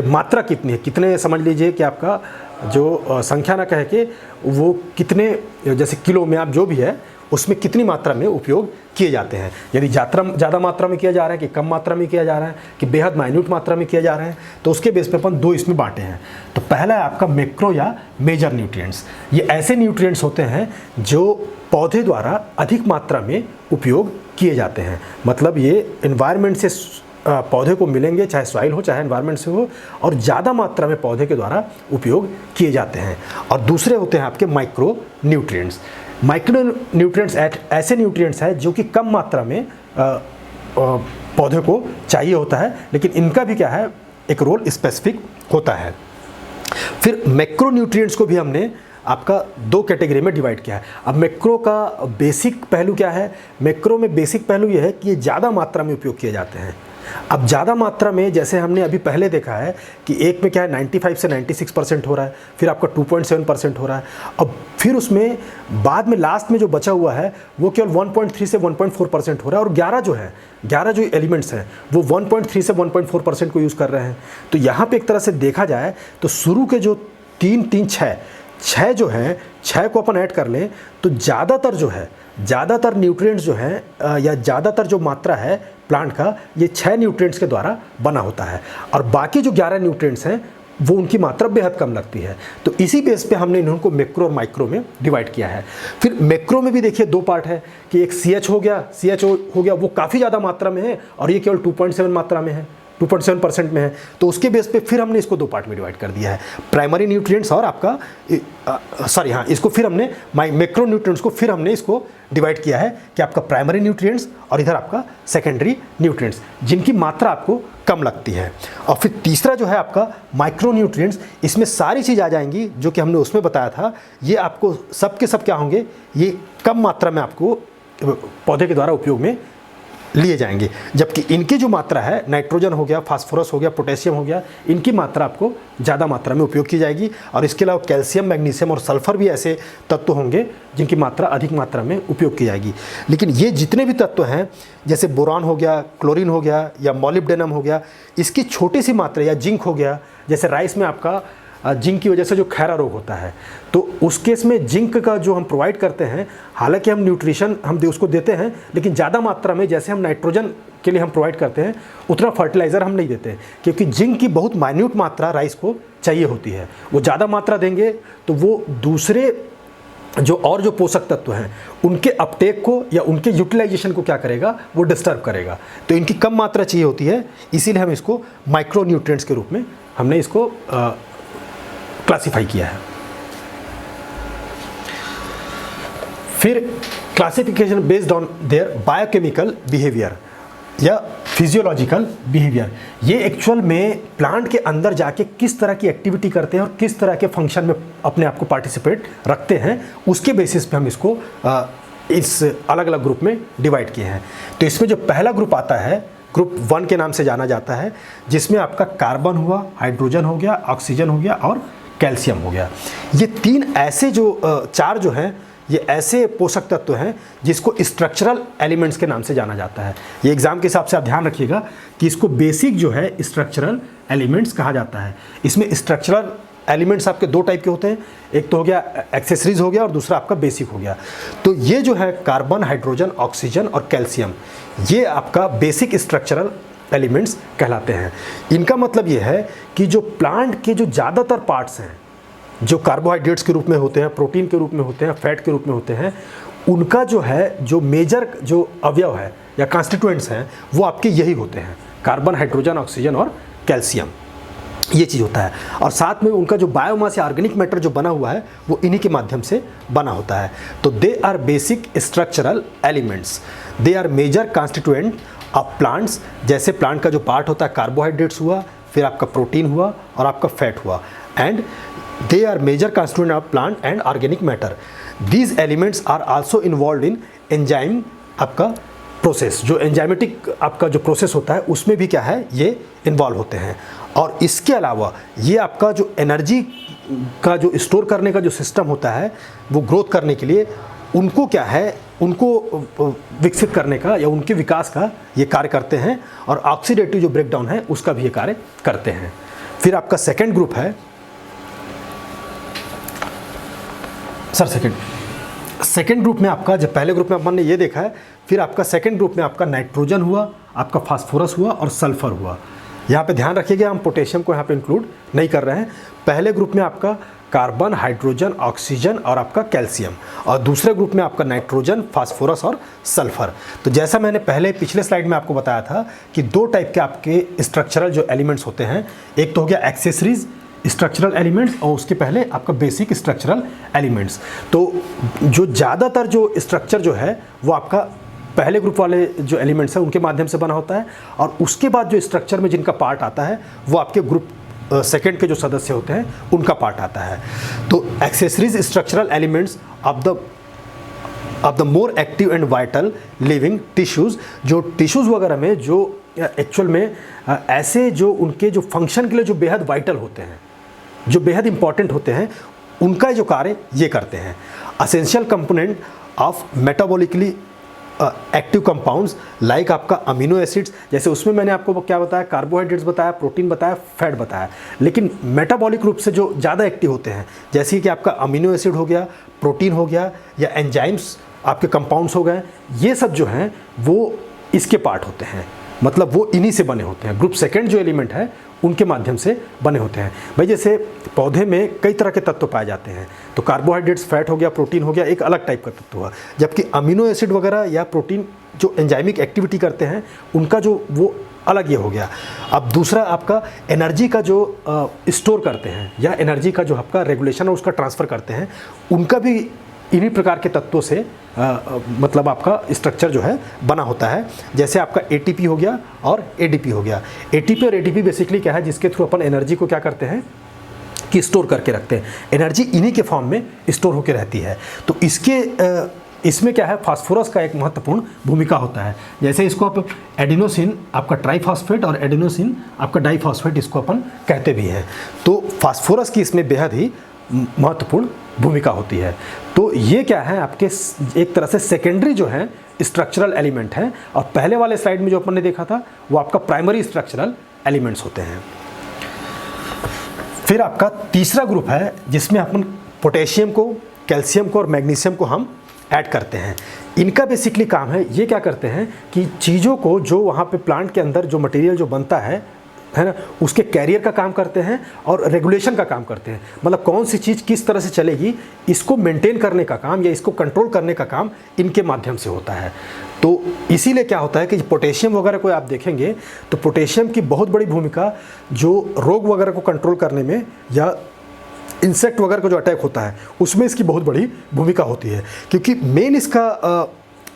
मात्रा कितनी है, कितने समझ लीजिए कि आपका जो संख्या ना कह के वो कितने, जैसे किलो में आप जो भी है उसमें कितनी मात्रा में उपयोग किए जाते हैं। यदि ज़्यादा मात्रा में किया जा रहा है कि कम मात्रा में किया जा रहा है कि बेहद माइन्यूट मात्रा में किया जा रहा है, तो उसके बेस पे अपन दो इसमें बांटे हैं। तो पहला है आपका मैक्रो या मेजर न्यूट्रिएंट्स। ये ऐसे न्यूट्रिएंट्स होते हैं जो पौधे द्वारा अधिक मात्रा में उपयोग किए जाते हैं, मतलब ये एनवायरनमेंट से पौधे को मिलेंगे, चाहे सॉइल हो चाहे एनवायरनमेंट से हो, और ज़्यादा मात्रा में पौधे के द्वारा उपयोग किए जाते हैं। और दूसरे होते हैं आपके माइक्रो न्यूट्रिएंट्स। माइक्रो न्यूट्रिएंट्स ऐसे न्यूट्रिएंट्स हैं जो कि कम मात्रा में पौधे को चाहिए होता है, लेकिन इनका भी क्या है, एक रोल स्पेसिफिक होता है। फिर मैक्रो न्यूट्रिएंट्स को भी हमने आपका दो कैटेगरी में डिवाइड किया है। अब मैक्रो का बेसिक पहलू क्या है, मैक्रो में बेसिक पहलू ये है कि ये ज़्यादा मात्रा में उपयोग किए जाते हैं। अब ज़्यादा मात्रा में जैसे हमने अभी पहले देखा है कि एक में क्या है 95 से 96% हो रहा है, फिर आपका 2.7% हो रहा है, अब फिर उसमें बाद में लास्ट में जो बचा हुआ है वो केवल 1.3 से 1.4% हो रहा है, और 11 जो एलिमेंट्स हैं वो 1.3 से 1.4% को यूज़ कर रहे हैं। तो यहाँ पे एक तरह से देखा जाए तो शुरू के जो 6 जो हैं, 6 को अपन ऐड कर लें तो ज़्यादातर न्यूट्रिएंट्स जो हैं या ज़्यादातर जो मात्रा है प्लांट का, ये 6 न्यूट्रिएंट्स के द्वारा बना होता है, और बाकी जो 11 न्यूट्रिएंट्स हैं वो उनकी मात्रा बेहद कम लगती है। तो इसी बेस पे हमने इनको मैक्रो और माइक्रो में डिवाइड किया है। फिर मैक्रो में भी देखिए 2 पार्ट है कि एक CH हो गया वो काफ़ी ज़्यादा मात्रा में है, और ये केवल 2.7 मात्रा में है, 2.7% में है। तो उसके बेस पे फिर हमने इसको 2 पार्ट में डिवाइड कर दिया है, प्राइमरी न्यूट्रिएंट्स और आपका इसको फिर हमने मैक्रो न्यूट्रिएंट्स को फिर हमने इसको डिवाइड किया है कि आपका प्राइमरी न्यूट्रिएंट्स और इधर आपका सेकेंडरी न्यूट्रिएंट्स, जिनकी मात्रा आपको कम लगती है। और फिर तीसरा जो है आपका माइक्रो न्यूट्रिएंट्स, इसमें सारी चीज़ आ जाएंगी जो कि हमने उसमें बताया था। ये आपको सब के सब क्या होंगे, ये कम मात्रा में आपको पौधे के द्वारा उपयोग में लिए जाएंगे, जबकि इनकी जो मात्रा है, नाइट्रोजन हो गया, फास्फोरस हो गया, पोटेशियम हो गया, इनकी मात्रा आपको ज़्यादा मात्रा में उपयोग की जाएगी। और इसके अलावा कैल्शियम, मैग्नीशियम और सल्फर भी ऐसे तत्व होंगे जिनकी मात्रा अधिक मात्रा में उपयोग की जाएगी। लेकिन ये जितने भी तत्व हैं, जैसे बोरान हो गया, क्लोरीन हो गया या मॉलिब्डेनम हो गया, इसकी छोटी सी मात्रा, या जिंक हो गया, जैसे राइस में आपका जिंक की वजह से जो खैरा रोग होता है, तो उस केस में जिंक का जो हम प्रोवाइड करते हैं, हालांकि हम न्यूट्रिशन हम उसको देते हैं, लेकिन ज़्यादा मात्रा में जैसे हम नाइट्रोजन के लिए हम प्रोवाइड करते हैं उतना फर्टिलाइज़र हम नहीं देते, क्योंकि जिंक की बहुत माइन्यूट मात्रा राइस को चाहिए होती है। वो ज़्यादा मात्रा देंगे तो वो दूसरे जो पोषक तत्व हैं उनके अपटेक को या उनके यूटिलाइजेशन को क्या करेगा, वो डिस्टर्ब करेगा। तो इनकी कम मात्रा चाहिए होती है, इसीलिए हम इसको माइक्रो न्यूट्रिएंट्स के रूप में हमने इसको क्लासिफाई किया है। फिर classification based on their biochemical behaviour या फिजियोलॉजिकल बिहेवियर, ये एक्चुअल में प्लांट के अंदर जाके किस तरह की एक्टिविटी करते हैं और किस तरह के फंक्शन में अपने आप को पार्टिसिपेट रखते हैं, उसके बेसिस पे हम इसको इस अलग अलग ग्रुप में डिवाइड किए हैं। तो इसमें जो पहला ग्रुप आता है, ग्रुप 1 के नाम से जाना जाता है, जिसमें आपका कार्बन हुआ, हाइड्रोजन हो गया, ऑक्सीजन हो गया और कैल्शियम हो गया। ये 3 ऐसे चार जो हैं, ये ऐसे पोषक तत्व हैं जिसको स्ट्रक्चरल एलिमेंट्स के नाम से जाना जाता है। ये एग्जाम के हिसाब से आप ध्यान रखिएगा कि इसको बेसिक जो है स्ट्रक्चरल एलिमेंट्स कहा जाता है। इसमें स्ट्रक्चरल एलिमेंट्स आपके 2 टाइप के होते हैं, एक तो हो गया एक्सेसरीज हो गया और दूसरा आपका बेसिक हो गया। तो ये जो है कार्बन, हाइड्रोजन, ऑक्सीजन और कैल्शियम, ये आपका बेसिक स्ट्रक्चरल एलिमेंट्स कहलाते हैं। इनका मतलब ये है कि जो प्लांट के जो ज़्यादातर पार्ट्स हैं, जो कार्बोहाइड्रेट्स के रूप में होते हैं, प्रोटीन के रूप में होते हैं, फैट के रूप में होते हैं, उनका जो है जो मेजर जो अवयव है या कॉन्स्टिट्यूएंट्स हैं वो आपके यही होते हैं, कार्बन, हाइड्रोजन, ऑक्सीजन और कैल्शियम, ये चीज़ होता है। और साथ में उनका जो बायोमास या ऑर्गेनिक मैटर जो बना हुआ है वो इन्हीं के माध्यम से बना होता है। तो they are basic structural elements, they are major constituent of plants. जैसे प्लांट का जो पार्ट होता है, कार्बोहाइड्रेट्स हुआ, फिर आपका प्रोटीन हुआ और आपका फैट हुआ, and they are major constituent of plant and organic matter. These elements are also involved in enzyme आपका प्रोसेस, जो एंजाइमेटिक आपका जो प्रोसेस होता है उसमें भी क्या है, ये इन्वॉल्व होते हैं। और इसके अलावा ये आपका जो एनर्जी का जो स्टोर करने का जो सिस्टम होता है, वो ग्रोथ करने के लिए उनको क्या है, उनको विकसित करने का या उनके विकास का ये कार्य करते हैं, और ऑक्सीडेटिव जो ब्रेकडाउन है उसका भी ये कार्य करते हैं। फिर आपका सेकेंड ग्रुप है सेकेंड ग्रुप में आपका, जब पहले ग्रुप में अपन ने ये देखा है, फिर आपका सेकेंड ग्रुप में आपका नाइट्रोजन हुआ, आपका फास्फोरस हुआ और सल्फर हुआ। यहाँ पे ध्यान रखिएगा, हम पोटेशियम को यहाँ पे इंक्लूड नहीं कर रहे हैं। पहले ग्रुप में आपका कार्बन, हाइड्रोजन, ऑक्सीजन और आपका कैल्शियम, और दूसरे ग्रुप में आपका नाइट्रोजन, फास्फोरस और सल्फर। तो जैसा मैंने पहले पिछले स्लाइड में आपको बताया था कि 2 टाइप के आपके स्ट्रक्चरल जो एलिमेंट्स होते हैं, एक तो हो गया एक्सेसरीज स्ट्रक्चरल एलिमेंट्स और उसके पहले आपका बेसिक स्ट्रक्चरल एलिमेंट्स। तो जो ज़्यादातर जो स्ट्रक्चर जो है वो आपका पहले ग्रुप वाले जो एलिमेंट्स हैं उनके माध्यम से बना होता है, और उसके बाद जो स्ट्रक्चर में जिनका पार्ट आता है वो आपके ग्रुप सेकेंड के जो सदस्य होते हैं उनका पार्ट आता है। तो accessories structural elements of the more active and vital living tissues, जो टिश्यूज़ वगैरह में जो एक्चुअल में ऐसे जो उनके जो फंक्शन के लिए जो बेहद वाइटल होते हैं, जो बेहद इंपॉर्टेंट होते हैं, उनका जो कार्य ये करते हैं। Essential component of metabolically active compounds like आपका अमीनो एसिड्स, जैसे उसमें मैंने आपको क्या बताया, कार्बोहाइड्रेट्स बताया, प्रोटीन बताया, फैट बताया, लेकिन मेटाबॉलिक रूप से जो ज़्यादा एक्टिव होते हैं जैसे कि आपका अमीनो एसिड हो गया, प्रोटीन हो गया, या एंजाइम्स आपके कंपाउंड्स हो गए, ये सब जो हैं वो इसके पार्ट होते हैं, मतलब वो इन्हीं से बने होते हैं। ग्रुप सेकंड जो एलिमेंट है उनके माध्यम से बने होते हैं। भाई जैसे पौधे में कई तरह के तत्व पाए जाते हैं, तो कार्बोहाइड्रेट्स, फैट हो गया, प्रोटीन हो गया, एक अलग टाइप का तत्व हुआ, जबकि अमीनो एसिड वगैरह या प्रोटीन जो एंजाइमिक एक्टिविटी करते हैं उनका जो वो अलग ये हो गया। अब दूसरा आपका एनर्जी का जो स्टोर करते हैं या एनर्जी का जो आपका रेगुलेशन और उसका ट्रांसफ़र करते हैं, उनका भी इन्हीं प्रकार के तत्वों से मतलब आपका स्ट्रक्चर जो है बना होता है। जैसे आपका एटीपी हो गया और एडीपी हो गया। एटीपी और एडीपी बेसिकली क्या है, जिसके थ्रू अपन एनर्जी को क्या करते हैं कि स्टोर करके रखते हैं। एनर्जी इन्हीं के फॉर्म में स्टोर होकर रहती है। तो इसमें क्या है, फास्फोरस का एक महत्वपूर्ण भूमिका होता है। जैसे इसको आप एडिनोसिन आपका ट्राइफॉस्फेट और एडिनोसिन आपका डाइफॉस्फेट इसको अपन कहते भी हैं। तो फास्फोरस की इसमें बेहद ही महत्वपूर्ण भूमिका होती है। तो ये क्या है, आपके एक तरह से सेकेंडरी जो है स्ट्रक्चरल एलिमेंट हैं, और पहले वाले स्लाइड में जो अपन ने देखा था वो आपका प्राइमरी स्ट्रक्चरल एलिमेंट्स होते हैं। फिर आपका तीसरा ग्रुप है जिसमें अपन पोटेशियम को, कैल्शियम को और मैग्नीशियम को हम ऐड करते हैं। इनका बेसिकली काम है, ये क्या करते हैं कि चीज़ों को जो वहाँ पे प्लांट के अंदर जो मटेरियल जो बनता है ना, उसके कैरियर का काम करते हैं और रेगुलेशन का काम करते हैं। मतलब कौन सी चीज़ किस तरह से चलेगी, इसको मेंटेन करने का काम या इसको कंट्रोल करने का काम इनके माध्यम से होता है। तो इसीलिए क्या होता है कि पोटेशियम वगैरह को आप देखेंगे तो पोटेशियम की बहुत बड़ी भूमिका जो रोग वगैरह को कंट्रोल करने में या इंसेक्ट वगैरह का जो अटैक होता है उसमें इसकी बहुत बड़ी भूमिका होती है, क्योंकि मेन इसका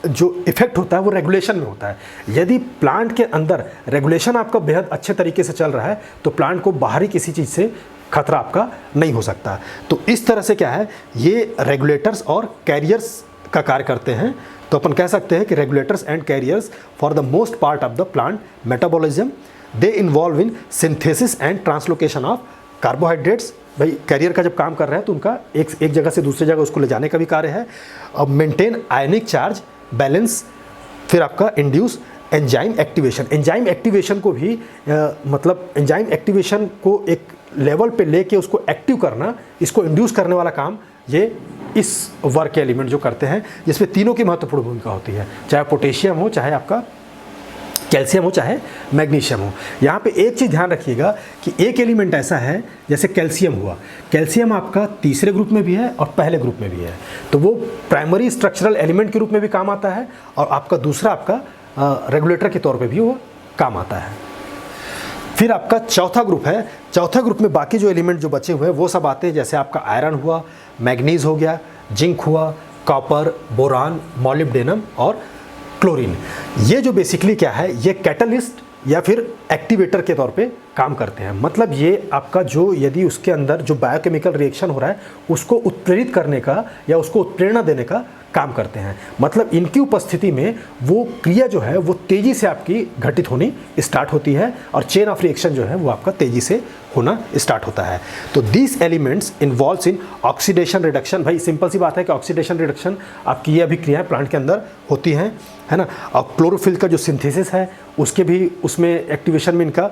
जो इफेक्ट होता है वो रेगुलेशन में होता है। यदि प्लांट के अंदर रेगुलेशन आपका बेहद अच्छे तरीके से चल रहा है तो प्लांट को बाहरी किसी चीज़ से खतरा आपका नहीं हो सकता। तो इस तरह से क्या है, ये रेगुलेटर्स और कैरियर्स का कार्य करते हैं। तो अपन कह सकते हैं कि regulators and carriers for the most part of the plant metabolism, they involve in synthesis and translocation of carbohydrates. भाई कैरियर का जब काम कर रहा है तो उनका एक जगह से दूसरी जगह उसको ले जाने का भी कार्य है। अब मेंटेन आयनिक चार्ज बैलेंस, फिर आपका induce enzyme activation. Enzyme activation को भी मतलब एंजाइम एक्टिवेशन को एक लेवल पे लेके उसको एक्टिव करना, इसको इंड्यूस करने वाला काम ये इस वर्क के एलिमेंट जो करते हैं, जिसमें तीनों की महत्वपूर्ण भूमिका होती है, चाहे पोटेशियम हो, चाहे आपका कैल्शियम हो, चाहे मैग्नीशियम हो। यहाँ पे एक चीज़ ध्यान रखिएगा कि एक एलिमेंट ऐसा है जैसे कैल्शियम हुआ, कैल्शियम आपका तीसरे ग्रुप में भी है और पहले ग्रुप में भी है, तो वो प्राइमरी स्ट्रक्चरल एलिमेंट के रूप में भी काम आता है और आपका दूसरा आपका रेगुलेटर के तौर पे भी वो काम आता है। फिर आपका चौथा ग्रुप है। चौथा ग्रुप में बाकी जो एलिमेंट जो बचे हुए हैं वो सब आते हैं, जैसे आपका आयरन हुआ, मैग्नीज हो गया, जिंक हुआ, कॉपर, बोरान, मॉलिब्डेनम और क्लोरीन। ये जो बेसिकली क्या है, ये कैटलिस्ट या फिर एक्टिवेटर के तौर पे काम करते हैं। मतलब ये आपका जो यदि उसके अंदर जो बायोकेमिकल रिएक्शन हो रहा है उसको उत्प्रेरित करने का या उसको उत्प्रेरणा देने का काम करते हैं। मतलब इनकी उपस्थिति में वो क्रिया जो है वो तेज़ी से आपकी घटित होनी स्टार्ट होती है और चेन ऑफ रिएक्शन जो है वो आपका तेज़ी से होना स्टार्ट होता है। तो these elements involves in oxidation reduction. भाई सिंपल सी बात है कि ऑक्सीडेशन रिडक्शन आपकी ये अभिक्रियाएं प्लांट के अंदर होती हैं, है ना। और क्लोरोफिल का जो सिंथेसिस है उसके भी उसमें एक्टिवेशन में इनका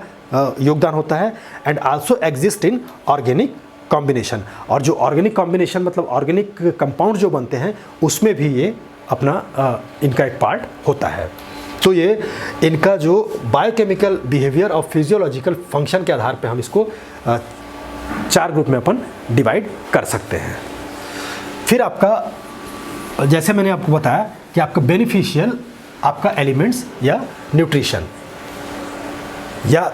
योगदान होता है। And also exist in organic combination. और जो ऑर्गेनिक कॉम्बिनेशन मतलब ऑर्गेनिक कंपाउंड जो बनते हैं उसमें भी ये अपना इनका एक पार्ट होता है। तो ये इनका जो बायोकेमिकल बिहेवियर और फिजियोलॉजिकल फंक्शन के आधार पे हम इसको 4 ग्रुप में अपन डिवाइड कर सकते हैं। फिर आपका जैसे मैंने आपको बताया कि आपका बेनिफिशियल आपका एलिमेंट्स या न्यूट्रिशन या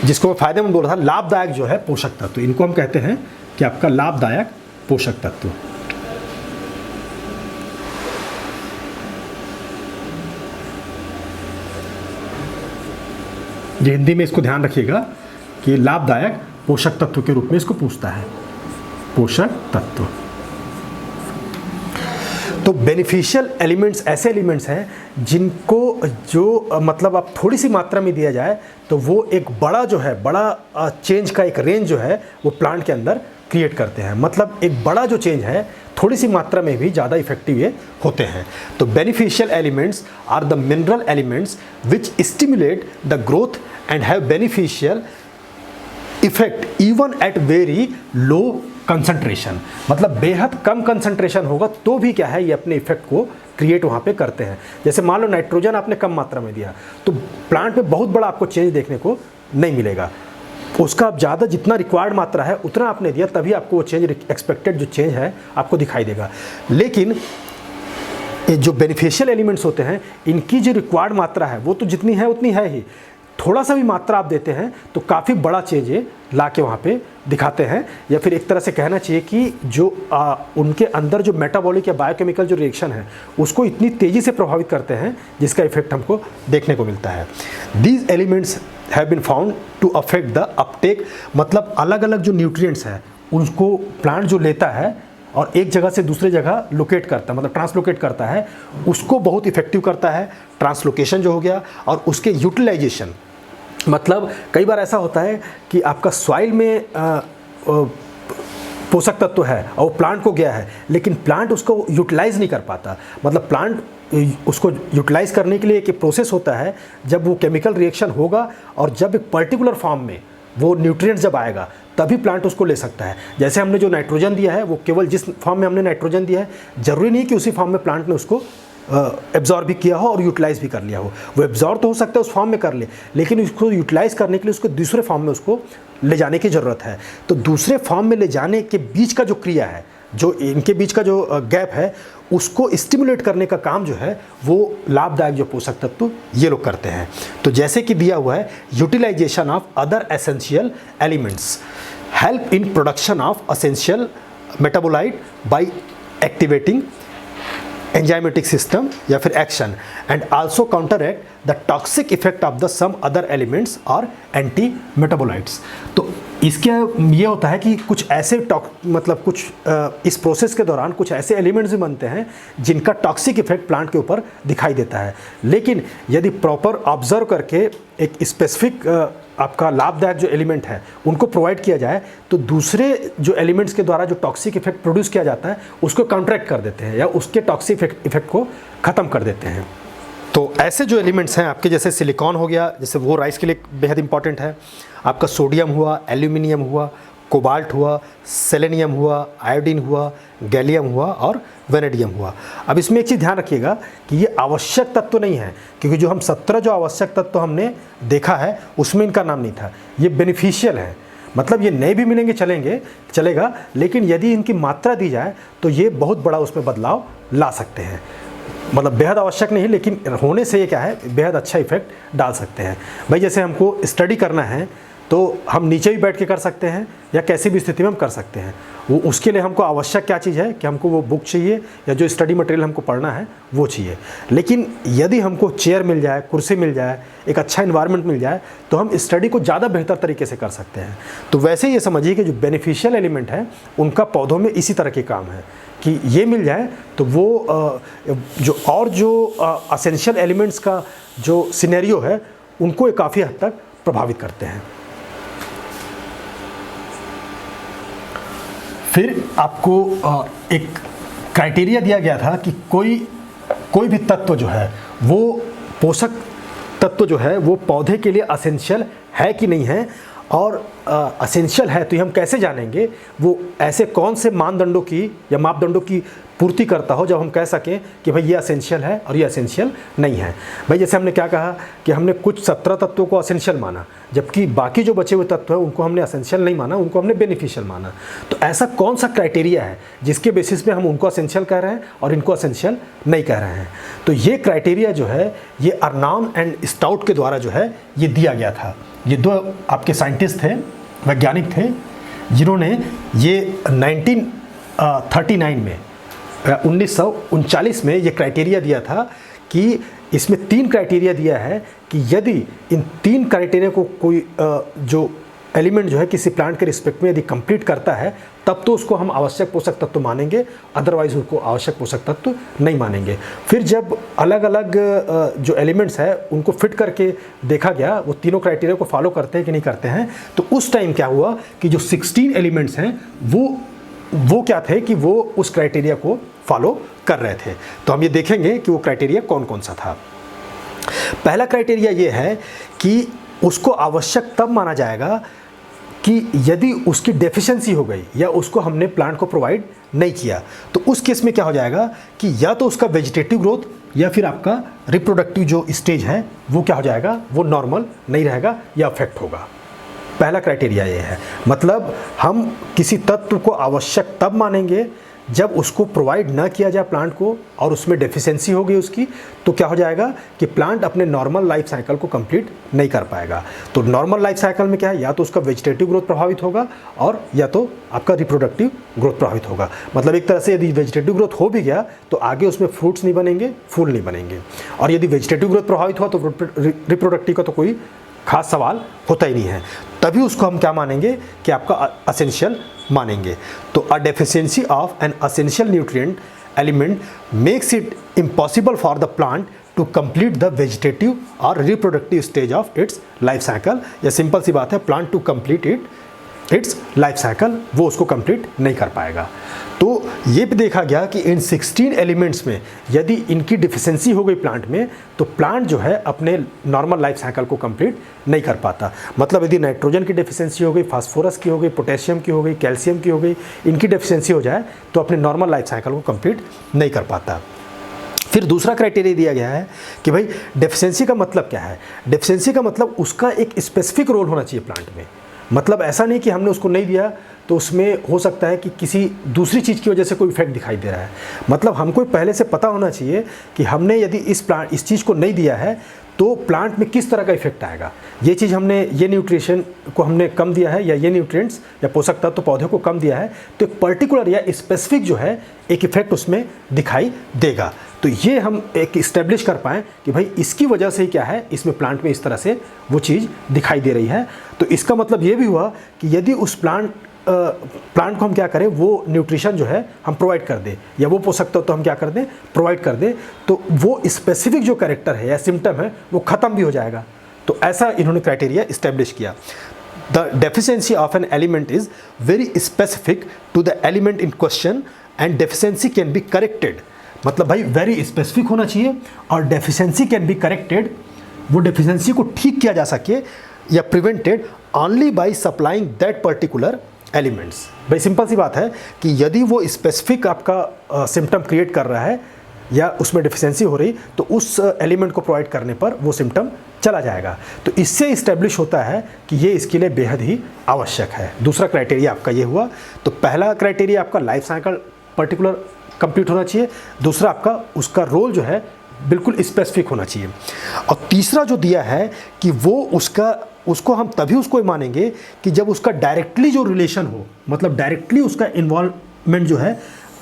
जिसको मैं फायदेमंद बोल रहा था लाभदायक जो है पोषक तत्व, इनको हम कहते हैं कि आपका लाभदायक पोषक तत्व। ये हिंदी में इसको ध्यान रखिएगा कि लाभदायक पोषक तत्व के रूप में इसको पूछता है, पोषक तत्व। तो बेनिफिशियल एलिमेंट्स ऐसे एलिमेंट्स हैं जिनको जो मतलब आप थोड़ी सी मात्रा में दिया जाए तो वो एक बड़ा जो है बड़ा चेंज का एक रेंज जो है वो प्लांट के अंदर क्रिएट करते हैं। मतलब एक बड़ा जो चेंज है थोड़ी सी मात्रा में भी ज़्यादा इफेक्टिव ये होते हैं। तो beneficial elements are the mineral elements which stimulate the growth and have beneficial effect even at very low concentration. मतलब बेहद कम कंसंट्रेशन होगा तो भी क्या है ये अपने इफेक्ट को क्रिएट वहाँ पे करते हैं। जैसे मान लो नाइट्रोजन आपने कम मात्रा में दिया तो प्लांट में बहुत बड़ा आपको चेंज देखने को नहीं मिलेगा। उसका आप ज़्यादा जितना रिक्वायर्ड मात्रा है उतना आपने दिया तभी आपको वो चेंज एक्सपेक्टेड जो चेंज है आपको दिखाई देगा। लेकिन जो बेनिफिशियल एलिमेंट्स होते हैं इनकी जो रिक्वायर्ड मात्रा है वो तो जितनी है उतनी है ही, थोड़ा सा भी मात्रा आप देते हैं तो काफ़ी बड़ा चेंज ये ला के वहाँ पे दिखाते हैं। या फिर एक तरह से कहना चाहिए कि जो उनके अंदर जो मेटाबॉलिक या बायोकेमिकल जो रिएक्शन है उसको इतनी तेज़ी से प्रभावित करते हैं जिसका इफेक्ट हमको देखने को मिलता है। These elements have been found to affect the uptake. मतलब अलग अलग जो न्यूट्रिएंट्स हैं उनको प्लांट जो लेता है और एक जगह से दूसरे जगह लोकेट करता है, मतलब ट्रांसलोकेट करता है, उसको बहुत इफेक्टिव करता है। ट्रांसलोकेशन जो हो गया और उसके यूटिलाइजेशन, मतलब कई बार ऐसा होता है कि आपका सॉइल में पोषक तत्व है और वो प्लांट को गया है लेकिन प्लांट उसको यूटिलाइज नहीं कर पाता। मतलब प्लांट उसको यूटिलाइज करने के लिए एक प्रोसेस होता है जब वो केमिकल रिएक्शन होगा और जब एक पर्टिकुलर फॉर्म में वो न्यूट्रिएंट्स जब आएगा तभी प्लांट उसको ले सकता है। जैसे हमने जो नाइट्रोजन दिया है वो केवल जिस फॉर्म में हमने नाइट्रोजन दिया है ज़रूरी नहीं कि उसी फॉर्म में प्लांट ने उसको एब्जॉर्ब भी किया हो और यूटिलाइज भी कर लिया हो। वो एब्जॉर्ब तो हो सकता है उस फॉर्म में कर ले लेकिन उसको यूटिलाइज करने के लिए उसको दूसरे फॉर्म में उसको ले जाने की ज़रूरत है। तो दूसरे फॉर्म में ले जाने के बीच का जो क्रिया है, जो इनके बीच का जो गैप है उसको स्टिमुलेट करने का काम जो है वो लाभदायक जो पोषक तत्व ये लोग करते हैं। तो जैसे कि दिया हुआ है utilisation of other essential elements help in production of essential metabolite by activating enzymatic system या फिर action and also counteract the toxic effect of the some other elements और एंटी मेटाबोलाइट्स। तो इसके ये होता है कि कुछ ऐसे मतलब कुछ इस प्रोसेस के दौरान कुछ ऐसे एलिमेंट्स भी बनते हैं जिनका टॉक्सिक इफेक्ट प्लांट के ऊपर दिखाई देता है। लेकिन यदि प्रॉपर ऑब्जर्व करके एक स्पेसिफिक आपका लाभदायक जो एलिमेंट है उनको प्रोवाइड किया जाए तो दूसरे जो एलिमेंट्स के द्वारा जो टॉक्सिक इफेक्ट प्रोड्यूस किया जाता है उसको काउंटरैक्ट कर देते हैं या उसके टॉक्सिक इफेक्ट को ख़त्म कर देते हैं। तो ऐसे जो एलिमेंट्स हैं आपके जैसे सिलिकॉन हो गया, जैसे वो राइस के लिए बेहद इंपॉर्टेंट है। आपका सोडियम हुआ, एल्यूमिनियम हुआ, कोबाल्ट हुआ, सेलेनियम हुआ, आयोडीन हुआ, गैलियम हुआ और वेनेडियम हुआ। अब इसमें एक चीज़ ध्यान रखिएगा कि ये आवश्यक तत्व नहीं है, क्योंकि जो हम 17 जो आवश्यक तत्व हमने देखा है उसमें इनका नाम नहीं था। ये बेनिफिशियल है, मतलब ये नए भी मिलेंगे चलेगा, लेकिन यदि इनकी मात्रा दी जाए तो ये बहुत बड़ा उसमें बदलाव ला सकते हैं। मतलब बेहद आवश्यक नहीं लेकिन होने से ये क्या है बेहद अच्छा इफेक्ट डाल सकते हैं। भाई जैसे हमको स्टडी करना है तो हम नीचे भी बैठ के कर सकते हैं या कैसी भी स्थिति में हम कर सकते हैं। वो उसके लिए हमको आवश्यक क्या चीज़ है कि हमको वो बुक चाहिए या जो स्टडी मटेरियल हमको पढ़ना है वो चाहिए। लेकिन यदि हमको चेयर मिल जाए, कुर्सी मिल जाए, एक अच्छा इन्वायरमेंट मिल जाए तो हम स्टडी को ज़्यादा बेहतर तरीके से कर सकते हैं। तो वैसे ये समझिए कि जो बेनिफिशियल एलिमेंट है उनका पौधों में इसी तरह के काम है कि ये मिल जाए तो वो जो एसेंशियल एलिमेंट्स का जो सिनेरियो है उनको ये काफ़ी हद तक प्रभावित करते हैं। फिर आपको एक क्राइटेरिया दिया गया था कि कोई भी तत्व जो है वो पोषक तत्व जो है वो पौधे के लिए एसेंशियल है कि नहीं है, और एसेंशियल है तो ये हम कैसे जानेंगे, वो ऐसे कौन से मानदंडों की या मापदंडों की पूर्ति करता हो जब हम कह सकें कि भाई ये एसेंशियल है और ये एसेंशियल नहीं है। भाई जैसे हमने क्या कहा कि हमने कुछ 17 तत्वों को एसेंशियल माना जबकि बाकी जो बचे हुए तत्व हैं उनको हमने एसेंशियल नहीं माना, उनको हमने बेनिफिशियल माना। तो ऐसा कौन सा क्राइटेरिया है जिसके बेसिस पे हम उनको एसेंशियल कह रहे हैं और इनको एसेंशियल नहीं कह रहे हैं। तो ये क्राइटेरिया जो है ये अर्नॉन एंड स्टाउट के द्वारा जो है ये दिया गया था। ये दो आपके साइंटिस्ट थे, वैज्ञानिक थे, जिन्होंने ये 1939 में 1939 में ये क्राइटेरिया दिया था कि इसमें 3 क्राइटेरिया दिया है कि यदि इन 3 क्राइटेरिया को कोई जो एलिमेंट जो है किसी प्लांट के रिस्पेक्ट में यदि कंप्लीट करता है तब तो उसको हम आवश्यक पोषक तत्व मानेंगे, अदरवाइज उसको आवश्यक पोषक तत्व नहीं मानेंगे। फिर जब अलग अलग जो एलिमेंट्स है उनको फिट करके देखा गया वो तीनों क्राइटेरिया को फॉलो करते हैं कि नहीं करते हैं, तो उस टाइम क्या हुआ कि जो 16 एलिमेंट्स हैं वो क्या थे कि वो उस क्राइटेरिया को फॉलो कर रहे थे। तो हम ये देखेंगे कि वो क्राइटेरिया कौन कौन सा था। पहला क्राइटेरिया ये है कि उसको आवश्यक तब माना जाएगा कि यदि उसकी डेफिशिएंसी हो गई या उसको हमने प्लांट को प्रोवाइड नहीं किया, तो उस केस में क्या हो जाएगा कि या तो उसका वेजिटेटिव ग्रोथ या फिर आपका रिप्रोडक्टिव जो स्टेज है वो क्या हो जाएगा, वो नॉर्मल नहीं रहेगा या अफेक्ट होगा। पहला क्राइटेरिया ये है, मतलब हम किसी तत्व को आवश्यक तब मानेंगे जब उसको प्रोवाइड ना किया जाए प्लांट को और उसमें डेफिशिएंसी हो गई उसकी, तो क्या हो जाएगा कि प्लांट अपने नॉर्मल लाइफ साइकिल को कंप्लीट नहीं कर पाएगा। तो नॉर्मल लाइफ साइकिल में क्या है, या तो उसका वेजिटेटिव ग्रोथ प्रभावित होगा और या तो आपका रिप्रोडक्टिव ग्रोथ प्रभावित होगा। मतलब एक तरह से यदि वेजिटेटिव ग्रोथ हो भी गया तो आगे उसमें फ्रूट्स नहीं बनेंगे, फूल नहीं बनेंगे, और यदि वेजिटेटिव ग्रोथ प्रभावित हुआ तो रिप्रोडक्टिव का तो कोई खास सवाल होता ही नहीं है। तभी उसको हम क्या मानेंगे कि आपका असेंशियल मानेंगे। तो a deficiency of an essential nutrient element makes it impossible for the plant to complete the vegetative और reproductive stage of its life cycle. या सिंपल सी बात है, plant to complete its life cycle वो उसको कंप्लीट नहीं कर पाएगा। तो ये भी देखा गया कि इन 16 एलिमेंट्स में यदि इनकी डिफिशिएंसी हो गई प्लांट में, तो प्लांट जो है अपने नॉर्मल लाइफ साइकिल को कंप्लीट नहीं कर पाता। मतलब यदि नाइट्रोजन की डिफिशिएंसी हो गई, फास्फोरस की हो गई, पोटेशियम की हो गई, कैल्शियम की हो गई, इनकी डिफिशिएंसी हो जाए तो अपने नॉर्मल लाइफ साइकिल को कंप्लीट नहीं कर पाता। फिर दूसरा क्राइटेरिया दिया गया है कि भाई डेफिशिएंसी का मतलब क्या है। डेफिशिएंसी का मतलब उसका एक स्पेसिफिक रोल होना चाहिए प्लांट में। मतलब ऐसा नहीं कि हमने उसको नहीं दिया तो उसमें हो सकता है कि किसी दूसरी चीज़ की वजह से कोई इफेक्ट दिखाई दे रहा है। मतलब हमको पहले से पता होना चाहिए कि हमने यदि इस चीज़ को नहीं दिया है तो प्लांट में किस तरह का इफेक्ट आएगा। ये चीज़ हमने, ये न्यूट्रिशन को हमने कम दिया है या ये न्यूट्रिएंट्स या पोषक तत्व तो पौधे को कम दिया है, तो एक पर्टिकुलर या स्पेसिफिक जो है एक इफेक्ट उसमें दिखाई देगा। तो ये हम एक इस्टेब्लिश कर पाएँ कि भाई इसकी वजह से ही क्या है, इसमें प्लांट में इस तरह से वो चीज़ दिखाई दे रही है। तो इसका मतलब ये भी हुआ कि यदि उस प्लांट को हम क्या करें, वो न्यूट्रिशन जो है हम प्रोवाइड कर दें या वो पोषक तत्व तो हम क्या कर दें, प्रोवाइड कर दें, तो वो स्पेसिफिक जो कैरेक्टर है या सिम्टम है वो ख़त्म भी हो जाएगा। तो ऐसा इन्होंने क्राइटेरिया इस्टेब्लिश किया। The deficiency of an element is very specific to the element in question and deficiency can be corrected. मतलब भाई वेरी स्पेसिफिक होना चाहिए और डेफिशिएंसी कैन बी करेक्टेड, वो डेफिशिएंसी को ठीक किया जा सके या prevented only by supplying that particular elements. भाई सिंपल सी बात है कि यदि वो स्पेसिफिक आपका सिम्टम क्रिएट कर रहा है या उसमें डेफिशिएंसी हो रही, तो उस एलिमेंट को प्रोवाइड करने पर वो सिम्टम चला जाएगा। तो इससे इस्टेब्लिश होता है कि ये इसके लिए बेहद ही आवश्यक है। दूसरा क्राइटेरिया आपका ये हुआ। तो पहला क्राइटेरिया आपका लाइफ साइकिल पर्टिकुलर कंप्लीट होना चाहिए, दूसरा आपका उसका रोल जो है बिल्कुल स्पेसिफिक होना चाहिए, और तीसरा जो दिया है कि वो उसको हम तभी उसको मानेंगे कि जब उसका डायरेक्टली जो रिलेशन हो, मतलब डायरेक्टली उसका इन्वॉल्वमेंट जो है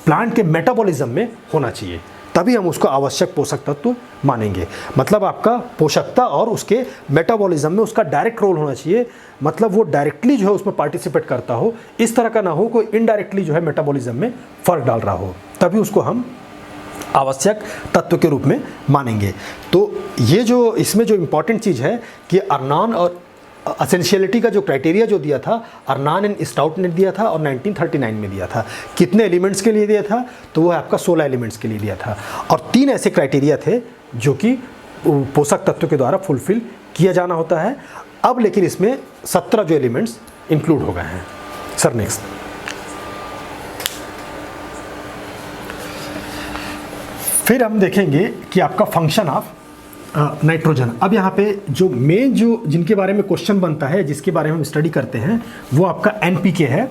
प्लांट के मेटाबॉलिज्म में होना चाहिए, तभी हम उसको आवश्यक पोषक तत्व मानेंगे। मतलब आपका पोषकता और उसके मेटाबॉलिज्म में उसका डायरेक्ट रोल होना चाहिए। मतलब वो डायरेक्टली जो है उसमें पार्टिसिपेट करता हो, इस तरह का ना हो कोई इनडायरेक्टली जो है मेटाबॉलिज्म में फ़र्क डाल रहा हो, तभी उसको हम आवश्यक तत्व के रूप में मानेंगे। तो ये जो इसमें जो इम्पॉर्टेंट चीज़ है कि अर्नान और असेंशियलिटी का जो क्राइटेरिया जो दिया था, अर्नान एंड स्टाउट ने दिया था और 1939 में दिया था। कितने एलिमेंट्स के लिए दिया था, तो वो आपका 16 एलिमेंट्स के लिए दिया था, और 3 ऐसे क्राइटेरिया थे जो कि पोषक तत्व के द्वारा फुलफिल किया जाना होता है। अब लेकिन इसमें 17 जो एलिमेंट्स इंक्लूड हो गए हैं। सर नेक्स्ट, फिर हम देखेंगे कि आपका फंक्शन ऑफ नाइट्रोजन। अब यहाँ पे जो मेन जो जिनके बारे में क्वेश्चन बनता है, जिसके बारे में हम स्टडी करते हैं, वो आपका NPK है,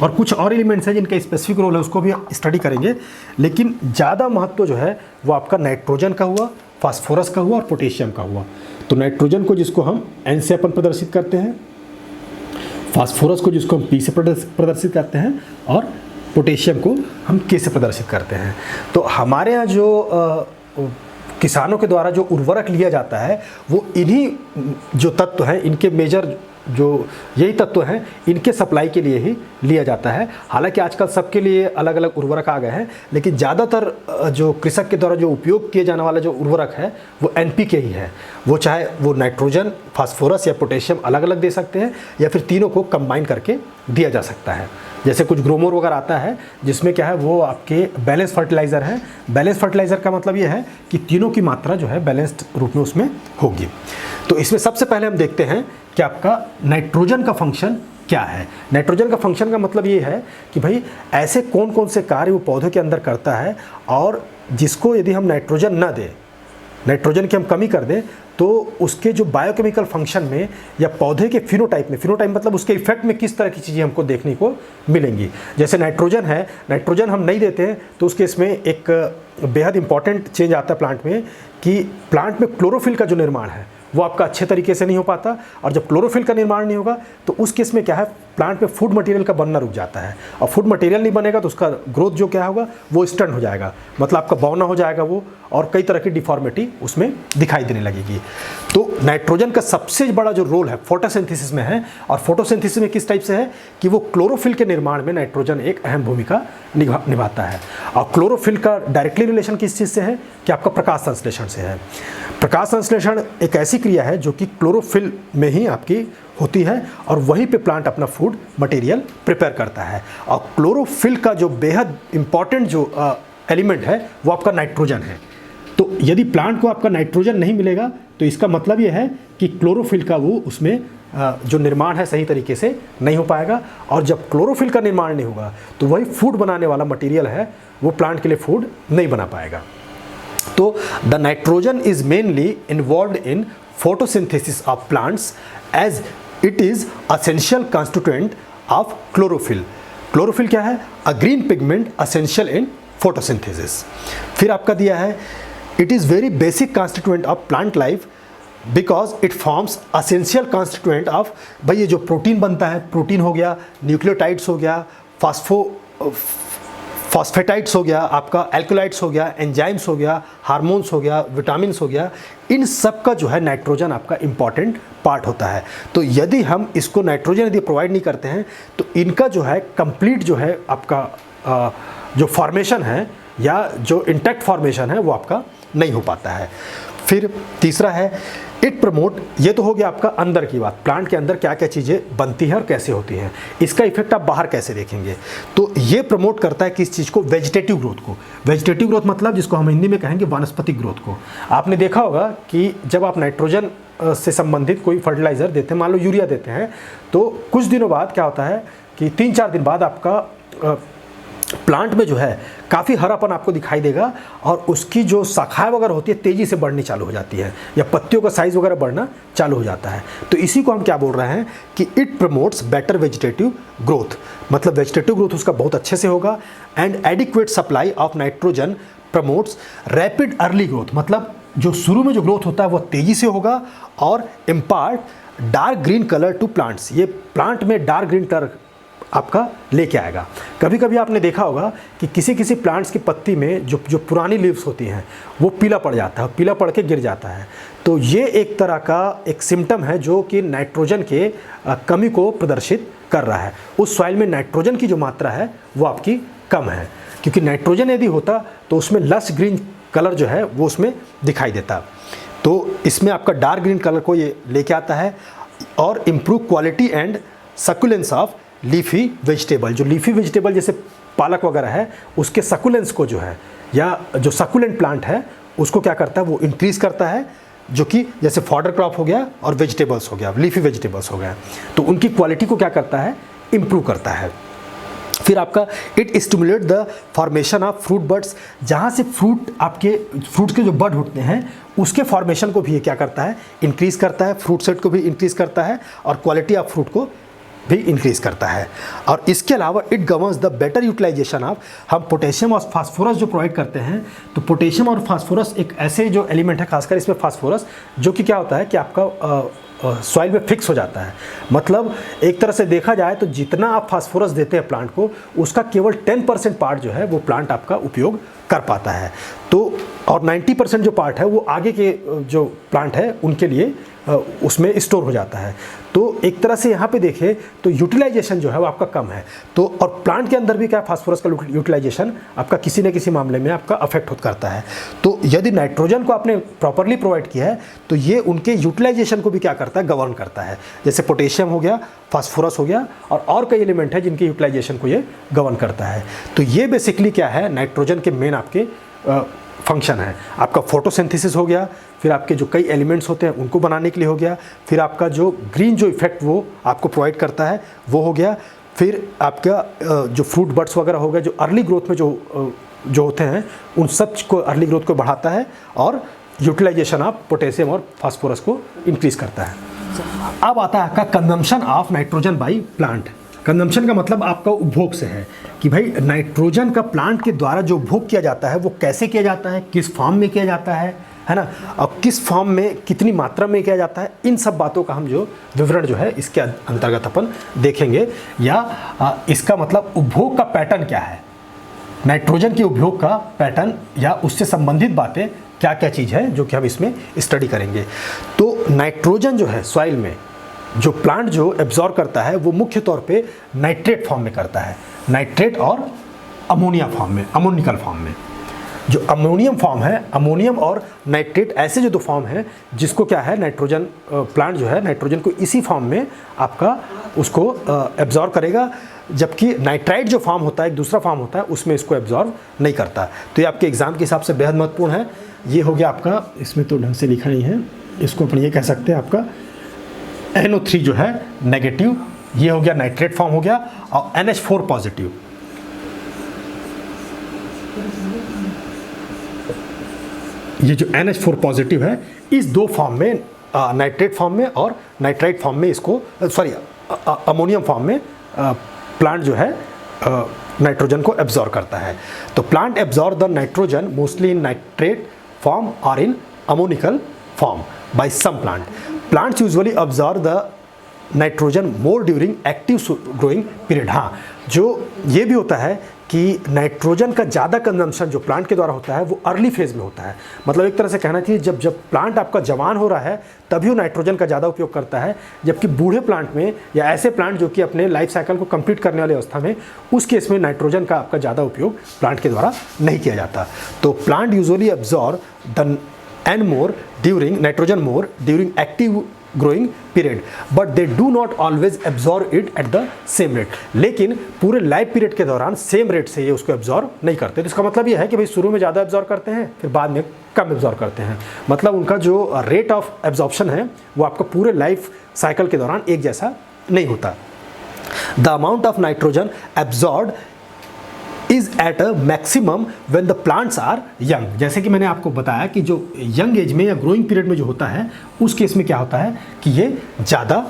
और कुछ और एलिमेंट्स हैं जिनका स्पेसिफिक रोल है, उसको भी स्टडी करेंगे। लेकिन ज़्यादा महत्व जो है वो आपका नाइट्रोजन का हुआ, फास्फोरस का हुआ और पोटेशियम का हुआ। तो नाइट्रोजन को जिसको हम N से अपन प्रदर्शित करते हैं, फास्फोरस को जिसको हम P से प्रदर्शित करते हैं, और पोटेशियम को हम K से प्रदर्शित करते हैं। तो हमारे यहाँ जो किसानों के द्वारा जो उर्वरक लिया जाता है वो इन्हीं जो तत्व हैं, इनके मेजर जो यही तत्व हैं इनके सप्लाई के लिए ही लिया जाता है। हालांकि आजकल सबके लिए अलग अलग उर्वरक आ गए हैं, लेकिन ज़्यादातर जो कृषक के द्वारा जो उपयोग किए जाने वाला जो उर्वरक है वो NPK ही है। वो चाहे वो नाइट्रोजन, फास्फोरस या पोटेशियम अलग अलग दे सकते हैं या फिर तीनों को कंबाइन करके दिया जा सकता है। जैसे कुछ ग्रोमोर वगैरह आता है जिसमें क्या है वो आपके बैलेंस फर्टिलाइज़र है। बैलेंस फर्टिलाइज़र का मतलब ये है कि तीनों की मात्रा जो है बैलेंस्ड रूप में उसमें होगी। तो इसमें सबसे पहले हम देखते हैं कि आपका नाइट्रोजन का फंक्शन क्या है। नाइट्रोजन का फंक्शन का मतलब ये है कि भाई ऐसे कौन कौन से कार्य वो पौधे के अंदर करता है और जिसको यदि हम नाइट्रोजन ना दें, नाइट्रोजन की हम कमी कर दें, तो उसके जो बायोकेमिकल फंक्शन में या पौधे के फिनोटाइप में, फिनोटाइप मतलब उसके इफेक्ट में किस तरह की चीज़ें हमको देखने को मिलेंगी। जैसे नाइट्रोजन है, नाइट्रोजन हम नहीं देते हैं तो उसके इसमें एक बेहद इंपॉर्टेंट चेंज आता है प्लांट में कि प्लांट में क्लोरोफिल का जो निर्माण है वो आपका अच्छे तरीके से नहीं हो पाता, और जब क्लोरोफिल का निर्माण नहीं होगा तो उस केस में क्या है प्लांट में फूड मटेरियल का बनना रुक जाता है, और फूड मटेरियल नहीं बनेगा तो उसका ग्रोथ जो क्या होगा वो स्टंट हो जाएगा, मतलब आपका बौना हो जाएगा वो, और कई तरह की डिफॉर्मिटी उसमें दिखाई देने लगेगी। तो नाइट्रोजन का सबसे बड़ा जो रोल है फोटोसिंथेसिस में है, और फोटोसिंथेसिस में किस टाइप से है कि वो क्लोरोफिल के निर्माण में नाइट्रोजन एक अहम भूमिका निभाता है। और क्लोरोफिल का डायरेक्टली रिलेशन किस चीज़ से है कि आपका प्रकाश संश्लेषण से है। प्रकाश संश्लेषण एक ऐसी क्रिया है जो कि क्लोरोफिल में ही आपकी होती है, और वहीं पे प्लांट अपना फूड मटेरियल प्रिपेयर करता है। और क्लोरोफिल का जो बेहद इंपॉर्टेंट जो एलिमेंट है वो आपका नाइट्रोजन है। तो यदि प्लांट को आपका नाइट्रोजन नहीं मिलेगा तो इसका मतलब ये है कि क्लोरोफिल का वो उसमें जो निर्माण है सही तरीके से नहीं हो पाएगा, और जब क्लोरोफिल का निर्माण नहीं होगा तो वही फूड बनाने वाला मटेरियल है वो प्लांट के लिए फूड नहीं बना पाएगा। तो the nitrogen is mainly involved in photosynthesis of plants as it is essential constituent of chlorophyll. Chlorophyll क्या है? A green pigment essential in photosynthesis. फिर आपका दिया है it is very basic constituent of plant life because it forms essential constituent of, भाई ये जो प्रोटीन बनता है, प्रोटीन हो गया, न्यूक्लियोटाइड्स हो गया, फॉस्फेटाइड्स हो गया, आपका एल्कोलाइड्स हो गया, एंजाइम्स हो गया, हार्मोन्स हो गया, विटामिन्स हो गया, इन सब का जो है नाइट्रोजन आपका इंपॉर्टेंट पार्ट होता है। तो यदि हम इसको नाइट्रोजन यदि प्रोवाइड नहीं करते हैं तो इनका जो है कंप्लीट जो है आपका जो फॉर्मेशन है या जो इंटैक्ट फॉर्मेशन है वो आपका नहीं हो पाता है। फिर तीसरा है इट प्रमोट, ये तो हो गया आपका अंदर की बात, प्लांट के अंदर क्या क्या चीज़ें बनती हैं और कैसे होती हैं, इसका इफेक्ट आप बाहर कैसे देखेंगे। तो ये प्रमोट करता है किस चीज़ को? वेजिटेटिव ग्रोथ को। वेजिटेटिव ग्रोथ मतलब जिसको हम हिंदी में कहेंगे वानस्पतिक ग्रोथ को। आपने देखा होगा कि जब आप नाइट्रोजन से संबंधित कोई फर्टिलाइज़र देते हैं, मान लो यूरिया देते हैं, तो कुछ दिनों बाद क्या होता है कि 3-4 दिन बाद आपका प्लांट में जो है काफ़ी हरापन आपको दिखाई देगा, और उसकी जो शाखाएं वगैरह होती है तेज़ी से बढ़नी चालू हो जाती है, या पत्तियों का साइज़ वगैरह बढ़ना चालू हो जाता है। तो इसी को हम क्या बोल रहे हैं कि it promotes better vegetative growth, मतलब वेजिटेटिव ग्रोथ उसका बहुत अच्छे से होगा। And adequate supply of nitrogen promotes rapid early growth, मतलब जो शुरू में जो ग्रोथ होता है वो तेज़ी से होगा, और impart dark green colour to plants, ये प्लांट में डार्क ग्रीन कलर आपका लेके आएगा। कभी कभी आपने देखा होगा कि किसी किसी प्लांट्स की पत्ती में जो पुरानी लीव्स होती हैं वो पीला पड़ जाता है, पीला पड़ के गिर जाता है। तो ये एक तरह का एक सिम्टम है जो कि नाइट्रोजन के कमी को प्रदर्शित कर रहा है। उस सॉइल में नाइट्रोजन की जो मात्रा है वो आपकी कम है, क्योंकि नाइट्रोजन यदि होता तो उसमें लश ग्रीन कलर जो है वो उसमें दिखाई देता। तो इसमें आपका डार्क ग्रीन कलर को ये लेके आता है, और improve quality and succulence of leafy vegetable. जो लीफी वेजिटेबल जैसे पालक वगैरह है उसके सकुलेंस को जो है, या जो सकुलेंट प्लांट है उसको क्या करता है वो इंक्रीज़ करता है, जो कि जैसे फॉडर क्रॉप हो गया और वेजिटेबल्स हो गया, लीफी वेजिटेबल्स हो गया, तो उनकी क्वालिटी को क्या करता है? इम्प्रूव करता है। फिर आपका it stimulate the formation of fruit buds, जहाँ से फ्रूट्स के जो बड उठते हैं उसके फॉर्मेशन को भी ये क्या करता है? इंक्रीज़ करता है, फ्रूट सेट को भी इंक्रीज़ करता है, और क्वालिटी ऑफ फ्रूट को भी इंक्रीज़ करता है। और इसके अलावा it governs the better utilisation of, हम पोटेशियम और फास्फोरस जो प्रोवाइड करते हैं, तो पोटेशियम और फास्फोरस एक ऐसे जो एलिमेंट है, खासकर इसमें फास्फोरस, जो कि क्या होता है कि आपका सॉइल में फिक्स हो जाता है। मतलब एक तरह से देखा जाए तो जितना आप फास्फोरस देते हैं प्लांट को, उसका केवल 10% पार्ट जो है वो प्लांट आपका उपयोग कर पाता है। तो और 90% जो पार्ट है वो आगे के जो प्लांट है उनके लिए उसमें स्टोर हो जाता है। तो एक तरह से यहाँ पे देखें तो यूटिलाइजेशन जो है वो आपका कम है। तो और प्लांट के अंदर भी क्या फास्फोरस का यूटिलाइजेशन आपका किसी न किसी मामले में आपका अफेक्ट करता है। तो यदि नाइट्रोजन को आपने प्रॉपरली प्रोवाइड किया है तो ये उनके यूटिलाइजेशन को भी क्या करता है, गवर्न करता है। जैसे पोटेशियम हो गया, फास्फोरस हो गया और कई एलिमेंट है जिनके यूटिलाइजेशन को ये गवर्न करता है। तो ये बेसिकली क्या है, नाइट्रोजन के मेन आपके फंक्शन है। आपका फोटोसिंथेसिस हो गया, फिर आपके जो कई एलिमेंट्स होते हैं उनको बनाने के लिए हो गया, फिर आपका जो ग्रीन जो इफेक्ट वो आपको प्रोवाइड करता है वो हो गया, फिर आपका जो फ्रूट बड्स वगैरह हो गया जो अर्ली ग्रोथ में जो होते हैं उन सब को अर्ली ग्रोथ को बढ़ाता है और यूटिलाइजेशन ऑफ पोटेशियम और फास्फोरस को इंक्रीज करता है। अब आता है आपका consumption of nitrogen by plant. Consumption का मतलब आपका उपभोग से है कि भाई नाइट्रोजन का प्लांट के द्वारा जो उपभोग किया जाता है वो कैसे किया जाता है, किस फॉर्म में किया जाता है ना, और किस फॉर्म में कितनी मात्रा में किया जाता है, इन सब बातों का हम जो विवरण जो है इसके अंतर्गत अपन देखेंगे। या इसका मतलब उपभोग का पैटर्न क्या है, नाइट्रोजन के उपभोग का पैटर्न या उससे संबंधित बातें क्या क्या चीज़ है जो कि हम इसमें स्टडी करेंगे। तो नाइट्रोजन जो है सॉइल में जो प्लांट जो एब्जॉर्ब करता है वो मुख्य तौर पे नाइट्रेट फॉर्म में करता है, नाइट्रेट और अमोनिया फॉर्म में, अमोनिकल फॉर्म में। जो अमोनियम फॉर्म है, अमोनियम और नाइट्रेट ऐसे जो दो फॉर्म है जिसको क्या है नाइट्रोजन प्लांट जो है नाइट्रोजन को इसी फॉर्म में आपका उसको एब्जॉर्ब करेगा, जबकि नाइट्राइट जो फॉर्म होता है एक दूसरा फॉर्म होता है उसमें इसको एब्जॉर्ब नहीं करता। तो ये आपके एग्जाम के हिसाब से बेहद महत्वपूर्ण है। ये हो गया आपका, इसमें तो ढंग से लिखा नहीं है, इसको अपन ये कह सकते हैं आपका NO3 जो है नेगेटिव, ये हो गया नाइट्रेट फॉर्म हो गया, और NH4 पॉजिटिव। ये जो NH4 पॉजिटिव है इस दो फॉर्म में, नाइट्रेट फॉर्म में और नाइट्राइट फॉर्म में इसको अमोनियम फॉर्म में प्लांट जो है नाइट्रोजन को एब्जॉर्ब करता है। तो plant absorb the nitrogen mostly in nitrate form और in ammoniacal form by some plant. Plants usually absorb the nitrogen more during active growing period। हाँ, जो ये भी होता है कि नाइट्रोजन का ज़्यादा कंजम्पशन जो प्लांट के द्वारा होता है वो अर्ली फेज़ में होता है। मतलब एक तरह से कहना चाहिए जब प्लांट आपका जवान हो रहा है तभी वो नाइट्रोजन का ज़्यादा उपयोग करता है, जबकि बूढ़े प्लांट में या ऐसे प्लांट जो कि अपने लाइफ साइकिल को कंप्लीट करने वाली अवस्था में, उस केस में नाइट्रोजन का आपका ज़्यादा उपयोग प्लांट के द्वारा नहीं किया जाता। तो plant usually absorb the nitrogen more during active growing period, but they do not always absorb it at the same rate। लेकिन पूरे लाइफ पीरियड के दौरान सेम रेट से ये उसको एब्जॉर्ब नहीं करते। तो इसका मतलब ये है कि भाई शुरू में ज़्यादा एब्जॉर्ब करते हैं फिर बाद में कम एब्जॉर्ब करते हैं। मतलब उनका जो रेट ऑफ एब्जॉर्प्शन है वो आपका पूरे लाइफ साइकिल के दौरान एक जैसा नहीं होता। The amount of nitrogen absorb is at a maximum when the plants are young. जैसे कि मैंने आपको बताया कि जो यंग एज में या ग्रोइंग पीरियड में जो होता है उस केस में क्या होता है कि ये ज़्यादा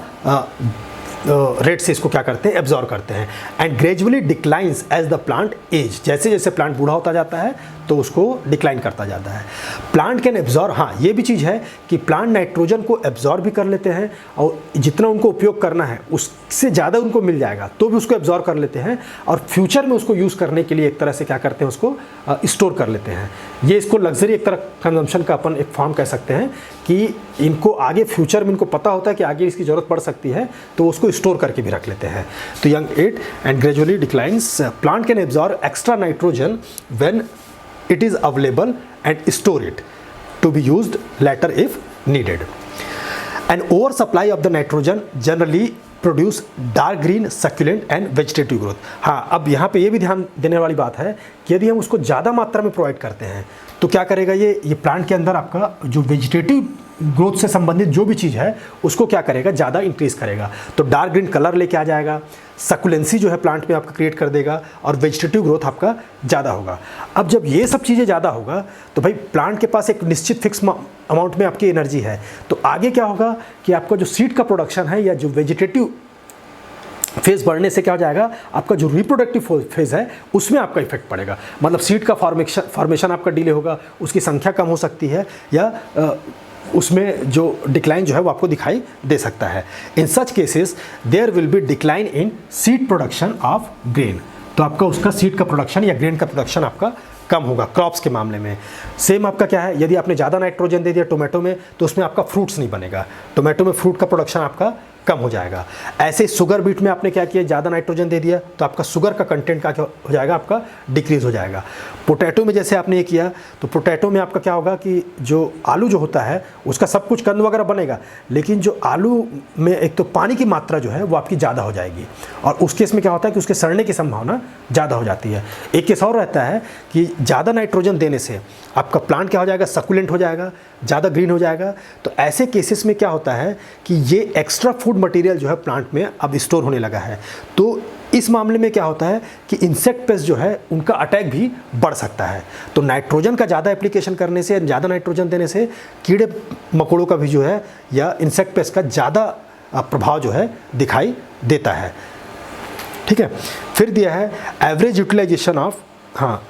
रेट से इसको क्या करते हैं, एब्जॉर्ब करते हैं। And gradually declines as the plant age. जैसे जैसे प्लांट बूढ़ा होता जाता है तो उसको डिक्लाइन करता जाता है। प्लांट कैन एब्जॉर्ब, हाँ ये भी चीज़ है कि प्लांट नाइट्रोजन को एब्जॉर्ब भी कर लेते हैं और जितना उनको उपयोग करना है उससे ज़्यादा उनको मिल जाएगा तो भी उसको एब्जॉर्ब कर लेते हैं, और फ्यूचर में उसको यूज़ करने के लिए एक तरह से क्या करते हैं, उसको स्टोर कर लेते हैं। ये इसको लग्जरी एक तरह कंजम्पशन का अपन एक फॉर्म कह सकते हैं कि इनको आगे फ्यूचर में इनको पता होता है कि आगे इसकी ज़रूरत पड़ सकती है तो उसको स्टोर करके भी रख लेते हैं। तो young age and gradually declines, plant can absorb extra nitrogen when it is available and store it to be used later if needed। An oversupply of the nitrogen generally produce dark green succulent and vegetative growth। हाँ, अब यहाँ पे ये भी ध्यान देने वाली बात है कि यदि हम उसको ज़्यादा मात्रा में प्रोवाइड करते हैं तो क्या करेगा ये प्लांट के अंदर आपका जो वेजिटेटिव ग्रोथ से संबंधित जो भी चीज़ है उसको क्या करेगा, ज़्यादा इंक्रीज करेगा। तो डार्क ग्रीन कलर लेके आ जाएगा, सकुलेंसी जो है प्लांट में आपका क्रिएट कर देगा और वेजिटेटिव ग्रोथ आपका ज़्यादा होगा। अब जब ये सब चीज़ें ज़्यादा होगा तो भाई प्लांट के पास एक निश्चित फिक्स अमाउंट में आपकी एनर्जी है, तो आगे क्या होगा कि आपका जो सीड का प्रोडक्शन है या जो वेजिटेटिव फेज़ बढ़ने से क्या हो जाएगा, आपका जो रिप्रोडक्टिव फेज़ है उसमें आपका इफेक्ट पड़ेगा। मतलब सीड का फॉर्मेशन आपका डिले होगा, उसकी संख्या कम हो सकती है या उसमें जो डिक्लाइन जो है वो आपको दिखाई दे सकता है। In such cases there will be decline in seed production of grain. तो आपका उसका सीड का प्रोडक्शन या ग्रेन का प्रोडक्शन आपका कम होगा क्रॉप्स के मामले में। सेम आपका क्या है, यदि आपने ज़्यादा नाइट्रोजन दे दिया टोमेटो में तो उसमें आपका फ्रूट्स नहीं बनेगा, टोमेटो में फ्रूट का प्रोडक्शन आपका कम हो जाएगा। ऐसे शुगर बीट में आपने क्या किया, ज़्यादा नाइट्रोजन दे दिया तो आपका शुगर का कंटेंट क्या हो जाएगा, आपका डिक्रीज हो जाएगा। पोटैटो में जैसे आपने ये किया तो पोटैटो में आपका क्या होगा कि जो आलू जो होता है उसका सब कुछ कंद वगैरह बनेगा, लेकिन जो आलू में एक तो पानी की मात्रा जो है वो आपकी ज़्यादा हो जाएगी और उस केस में क्या होता है कि उसके सड़ने की संभावना ज़्यादा हो जाती है। एक केस और रहता है कि ज़्यादा नाइट्रोजन देने से आपका प्लांट क्या हो जाएगा, सकुलेंट हो जाएगा, ज़्यादा ग्रीन हो जाएगा। तो ऐसे केसेस में क्या होता है कि ये एक्स्ट्रा फूड मटेरियल जो है प्लांट में अब स्टोर होने लगा है। तो इस मामले में क्या होता है कि इंसेक्ट पेस्ट जो है उनका अटैक भी बढ़ सकता है। तो नाइट्रोजन का ज़्यादा एप्लीकेशन करने से, ज़्यादा नाइट्रोजन देने से कीड़े मकोड़ों का भी जो है या इंसेक्ट पेस्ट का ज़्यादा प्रभाव जो है दिखाई देता है। ठीक है, फिर दिया है एवरेज यूटिलाइजेशन ऑफ, हाँ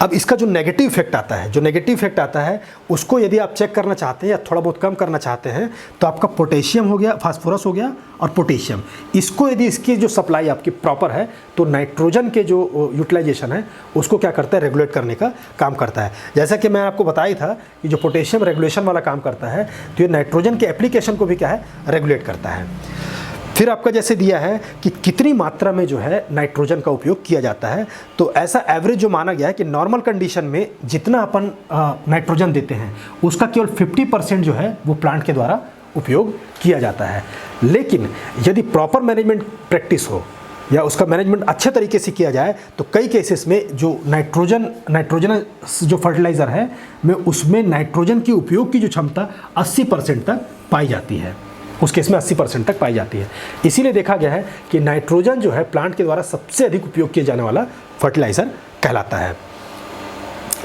अब इसका जो नेगेटिव इफेक्ट आता है, जो नेगेटिव इफेक्ट आता है उसको यदि आप चेक करना चाहते हैं या थोड़ा बहुत कम करना चाहते हैं तो आपका पोटेशियम हो गया, फास्फोरस हो गया और पोटेशियम, इसको यदि इसकी जो सप्लाई आपकी प्रॉपर है तो नाइट्रोजन के जो यूटिलाइजेशन है उसको क्या करता है, रेगुलेट करने का काम करता है। जैसा कि मैं आपको बताया था कि जो पोटेशियम रेगुलेशन वाला काम करता है तो ये नाइट्रोजन के एप्लीकेशन को भी क्या है, रेगुलेट करता है। फिर आपका जैसे दिया है कि कितनी मात्रा में जो है नाइट्रोजन का उपयोग किया जाता है, तो ऐसा एवरेज जो माना गया है कि नॉर्मल कंडीशन में जितना अपन नाइट्रोजन देते हैं उसका केवल 50% जो है वो प्लांट के द्वारा उपयोग किया जाता है। लेकिन यदि प्रॉपर मैनेजमेंट प्रैक्टिस हो या उसका मैनेजमेंट अच्छे तरीके से किया जाए तो कई केसेस में जो नाइट्रोजन जो फर्टिलाइज़र है में उसमें नाइट्रोजन की उपयोग की जो क्षमता 80% तक पाई जाती है, उस केस में 80% तक पाई जाती है। इसीलिए देखा गया है कि नाइट्रोजन जो है प्लांट के द्वारा सबसे अधिक उपयोग किया जाने वाला फर्टिलाइजर कहलाता है।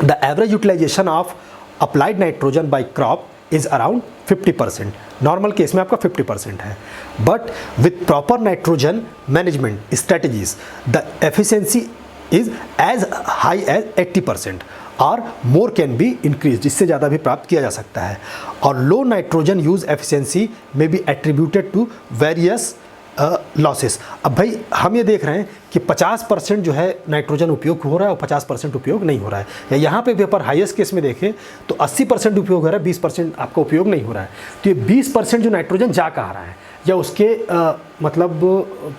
The average utilisation of applied nitrogen by crop is around 50%, normal case में आपका 50% है। But with proper nitrogen management strategies the efficiency is as high as 80% और मोर कैन बी इंक्रीज, इससे ज़्यादा भी प्राप्त किया जा सकता है। और लो नाइट्रोजन यूज एफिशिएंसी में be attributed to various losses. अब भाई हम ये देख रहे हैं कि 50% जो है नाइट्रोजन उपयोग हो रहा है और 50% उपयोग नहीं हो रहा है, या यहाँ पे भी अपन हाईएस्ट केस में देखें तो 80% उपयोग हो रहा है, 20% आपका उपयोग नहीं हो रहा है। तो ये 20% जो नाइट्रोजन जा कहाँ रहा है या उसके मतलब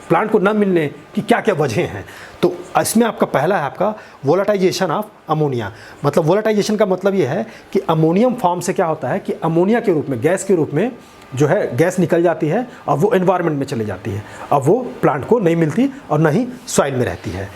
प्लांट को न मिलने की क्या क्या वजह हैं, तो इसमें आपका पहला है आपका वोलेटाइजेशन ऑफ अमोनिया। मतलब वोलेटाइजेशन का मतलब ये है कि अमोनियम फॉर्म से क्या होता है कि अमोनिया के रूप में, गैस के रूप में जो है गैस निकल जाती है और वो एनवायरनमेंट में चली जाती है, अब वो प्लांट को नहीं मिलती और न ही सॉइल में रहती है।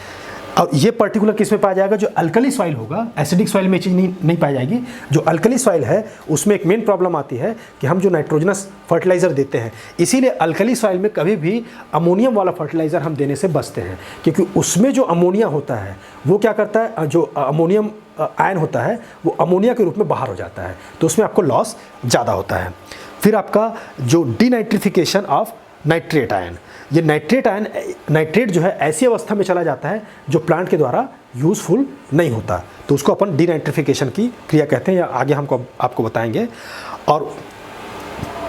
और ये पर्टिकुलर किस में पाया जाएगा, जो अल्कली सॉइल होगा, एसिडिक सॉइल में चीज़ नहीं पाई जाएगी। जो अल्कली सॉइल है उसमें एक मेन प्रॉब्लम आती है कि हम जो नाइट्रोजनस फर्टिलाइज़र देते हैं, इसीलिए अल्कली सॉइल में कभी भी अमोनियम वाला फर्टिलाइज़र हम देने से बचते हैं, क्योंकि उसमें जो अमोनिया होता है वो क्या करता है, जो अमोनियम आयन होता है वो अमोनिया के रूप में बाहर हो जाता है, तो उसमें आपको लॉस ज़्यादा होता है। फिर आपका जो डीनाइट्रिफिकेशन ऑफ नाइट्रेट आयन, ये नाइट्रेट जो है ऐसी अवस्था में चला जाता है जो प्लांट के द्वारा यूज़फुल नहीं होता, तो उसको अपन डीनाइट्रिफिकेशन की क्रिया कहते हैं, या आगे हमको आपको बताएंगे। और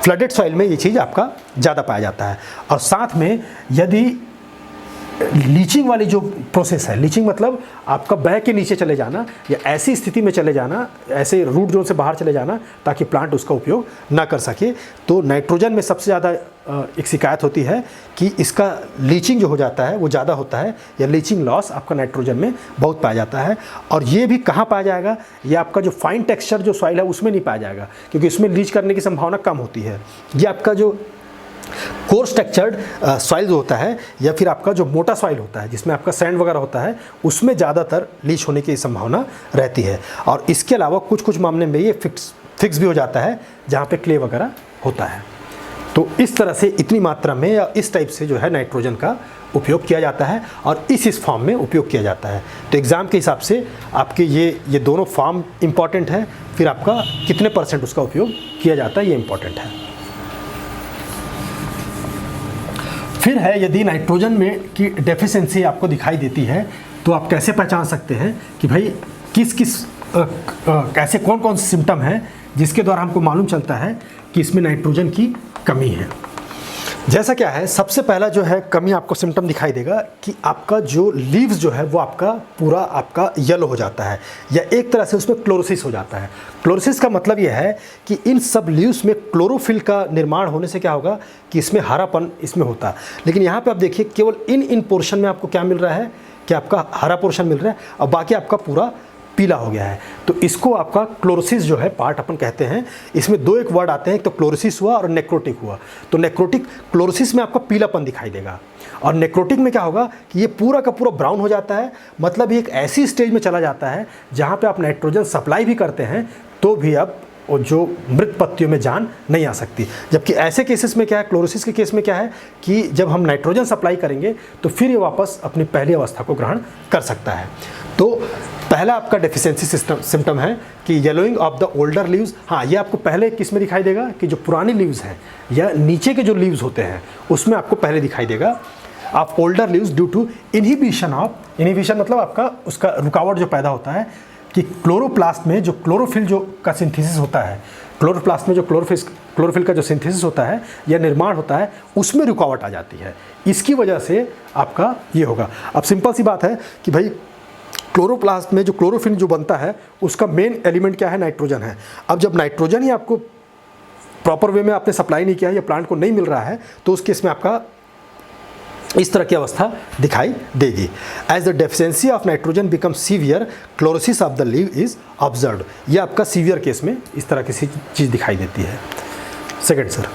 फ्लडेड सॉइल में ये चीज़ आपका ज़्यादा पाया जाता है। और साथ में यदि लीचिंग वाली जो प्रोसेस है, लीचिंग मतलब आपका बह के नीचे चले जाना या ऐसी स्थिति में चले जाना, ऐसे रूट जोन से बाहर चले जाना ताकि प्लांट उसका उपयोग ना कर सके, तो नाइट्रोजन में सबसे ज़्यादा एक शिकायत होती है कि इसका लीचिंग जो हो जाता है वो ज़्यादा होता है, या लीचिंग लॉस आपका नाइट्रोजन में बहुत पाया जाता है। और ये भी कहाँ पाया जाएगा, ये आपका जो फाइन टेक्सचर जो सॉइल है उसमें नहीं पाया जाएगा, क्योंकि इसमें लीच करने की संभावना कम होती है। ये आपका जो कोर्स स्ट्रक्चर्ड सॉइल जो होता है, या फिर आपका जो मोटा सॉइल होता है जिसमें आपका सैंड वगैरह होता है, उसमें ज़्यादातर लीच होने की संभावना रहती है। और इसके अलावा कुछ मामले में ये फिक्स भी हो जाता है जहाँ पे क्ले वगैरह होता है। तो इस तरह से इतनी मात्रा में या इस टाइप से जो है नाइट्रोजन का उपयोग किया जाता है और इस फॉर्म में उपयोग किया जाता है। तो एग्ज़ाम के हिसाब से आपके ये दोनों फॉर्म इम्पॉर्टेंट है, फिर आपका कितने % उसका उपयोग किया जाता है ये इम्पॉर्टेंट है। फिर है, यदि नाइट्रोजन में की डेफिशिएंसी आपको दिखाई देती है तो आप कैसे पहचान सकते हैं कि भाई कैसे कौन से सिम्टम हैं जिसके द्वारा हमको मालूम चलता है कि इसमें नाइट्रोजन की कमी है। जैसा क्या है, सबसे पहला जो है कमी आपको सिम्टम दिखाई देगा कि आपका जो लीव्स जो है वो आपका पूरा आपका येलो हो जाता है, या एक तरह से उसमें क्लोरोसिस हो जाता है। क्लोरोसिस का मतलब यह है कि इन सब लीव्स में क्लोरोफिल का निर्माण होने से क्या होगा कि इसमें हरापन इसमें होता है। लेकिन यहाँ पे आप देखिए केवल इन पोर्शन में आपको क्या मिल रहा है कि आपका हरा पोर्शन मिल रहा है और बाकी आपका पूरा पीला हो गया है। तो इसको आपका क्लोरोसिस जो है पार्ट अपन कहते हैं। इसमें दो एक वर्ड आते हैं, एक तो क्लोरोसिस हुआ और नेक्रोटिक हुआ। तो नेक्रोटिक, क्लोरोसिस में आपका पीलापन दिखाई देगा और नेक्रोटिक में क्या होगा कि ये पूरा का पूरा ब्राउन हो जाता है। मतलब ये एक ऐसी स्टेज में चला जाता है जहाँ पे आप नाइट्रोजन सप्लाई भी करते हैं तो भी अब और जो मृत पत्तियों में जान नहीं आ सकती। जबकि ऐसे केसेस में क्या है, क्लोरोसिस के केस में क्या है कि जब हम नाइट्रोजन सप्लाई करेंगे तो फिर ये वापस अपनी पहली अवस्था को ग्रहण कर सकता है। तो पहला आपका डेफिशिएंसी सिम्टम है कि yellowing of the older leaves. हाँ, ये आपको पहले किस में दिखाई देगा कि जो पुरानी लीव्स हैं या नीचे के जो लीव्स होते हैं उसमें आपको पहले दिखाई देगा of older leaves due to inhibition of, inhibition मतलब आपका उसका रुकावट जो पैदा होता है कि क्लोरोप्लास्ट में जो क्लोरोफिल जो का सिंथेसिस होता है, क्लोरोप्लास्ट में जो क्लोरोफिल का जो सिंथेसिस होता है या निर्माण होता है उसमें रुकावट आ जाती है। इसकी वजह से आपका ये होगा। अब सिंपल सी बात है कि भाई क्लोरोप्लास्ट में जो क्लोरोफिल जो बनता है उसका मेन एलिमेंट क्या है, नाइट्रोजन है। अब जब नाइट्रोजन ही आपको प्रॉपर वे में आपने सप्लाई नहीं किया है या प्लांट को नहीं मिल रहा है तो उस केस में आपका इस तरह की अवस्था दिखाई देगी। As the deficiency of nitrogen become severe, chlorosis of the leaf is observed. ये आपका सीवियर केस में इस तरह की चीज़ दिखाई देती है। सेकंड सर,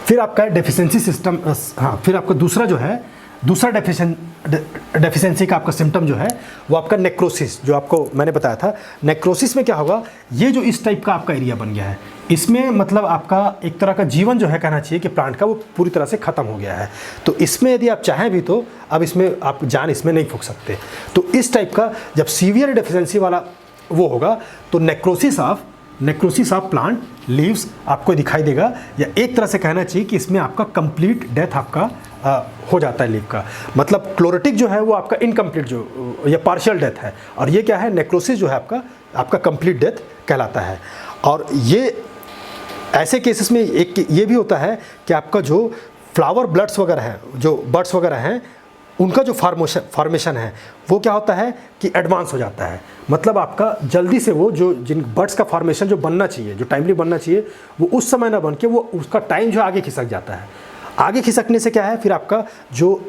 फिर आपका डेफिशिएंसी सिस्टम, हाँ, फिर आपका दूसरा जो है, दूसरा डेफिशिएंसी का आपका सिम्टम जो है वो आपका नेक्रोसिस, जो आपको मैंने बताया था। नेक्रोसिस में क्या होगा, ये जो इस टाइप का आपका एरिया बन गया है, इसमें मतलब आपका एक तरह का जीवन जो है कहना चाहिए कि प्लांट का वो पूरी तरह से ख़त्म हो गया है। तो इसमें यदि आप चाहें भी तो अब इसमें आप जान इसमें नहीं फूंक सकते। तो इस टाइप का जब सीवियर डेफिशिएंसी वाला वो होगा तो नेक्रोसिस ऑफ प्लांट लीव्स आपको दिखाई देगा, या एक तरह से कहना चाहिए कि इसमें आपका कंप्लीट डेथ आपका हो जाता है लीव का। मतलब क्लोरोटिक जो है वो आपका इनकम्प्लीट जो या पार्शियल डेथ है, और ये क्या है, नेक्रोसिस जो है आपका कंप्लीट डेथ कहलाता है। और ये ऐसे केसेस में एक ये भी होता है कि आपका जो फ्लावर ब्लड्स वगैरह हैं, जो बर्ड्स वगैरह हैं, उनका जो फॉर्मेशन है वो क्या होता है कि एडवांस हो जाता है। मतलब आपका जल्दी से वो जो जिन बर्ड्स का फॉर्मेशन जो बनना चाहिए, जो टाइमली बनना चाहिए, वो उस समय ना बन के वो उसका टाइम जो आगे खिसक जाता है। आगे खिसकने से क्या है, फिर आपका जो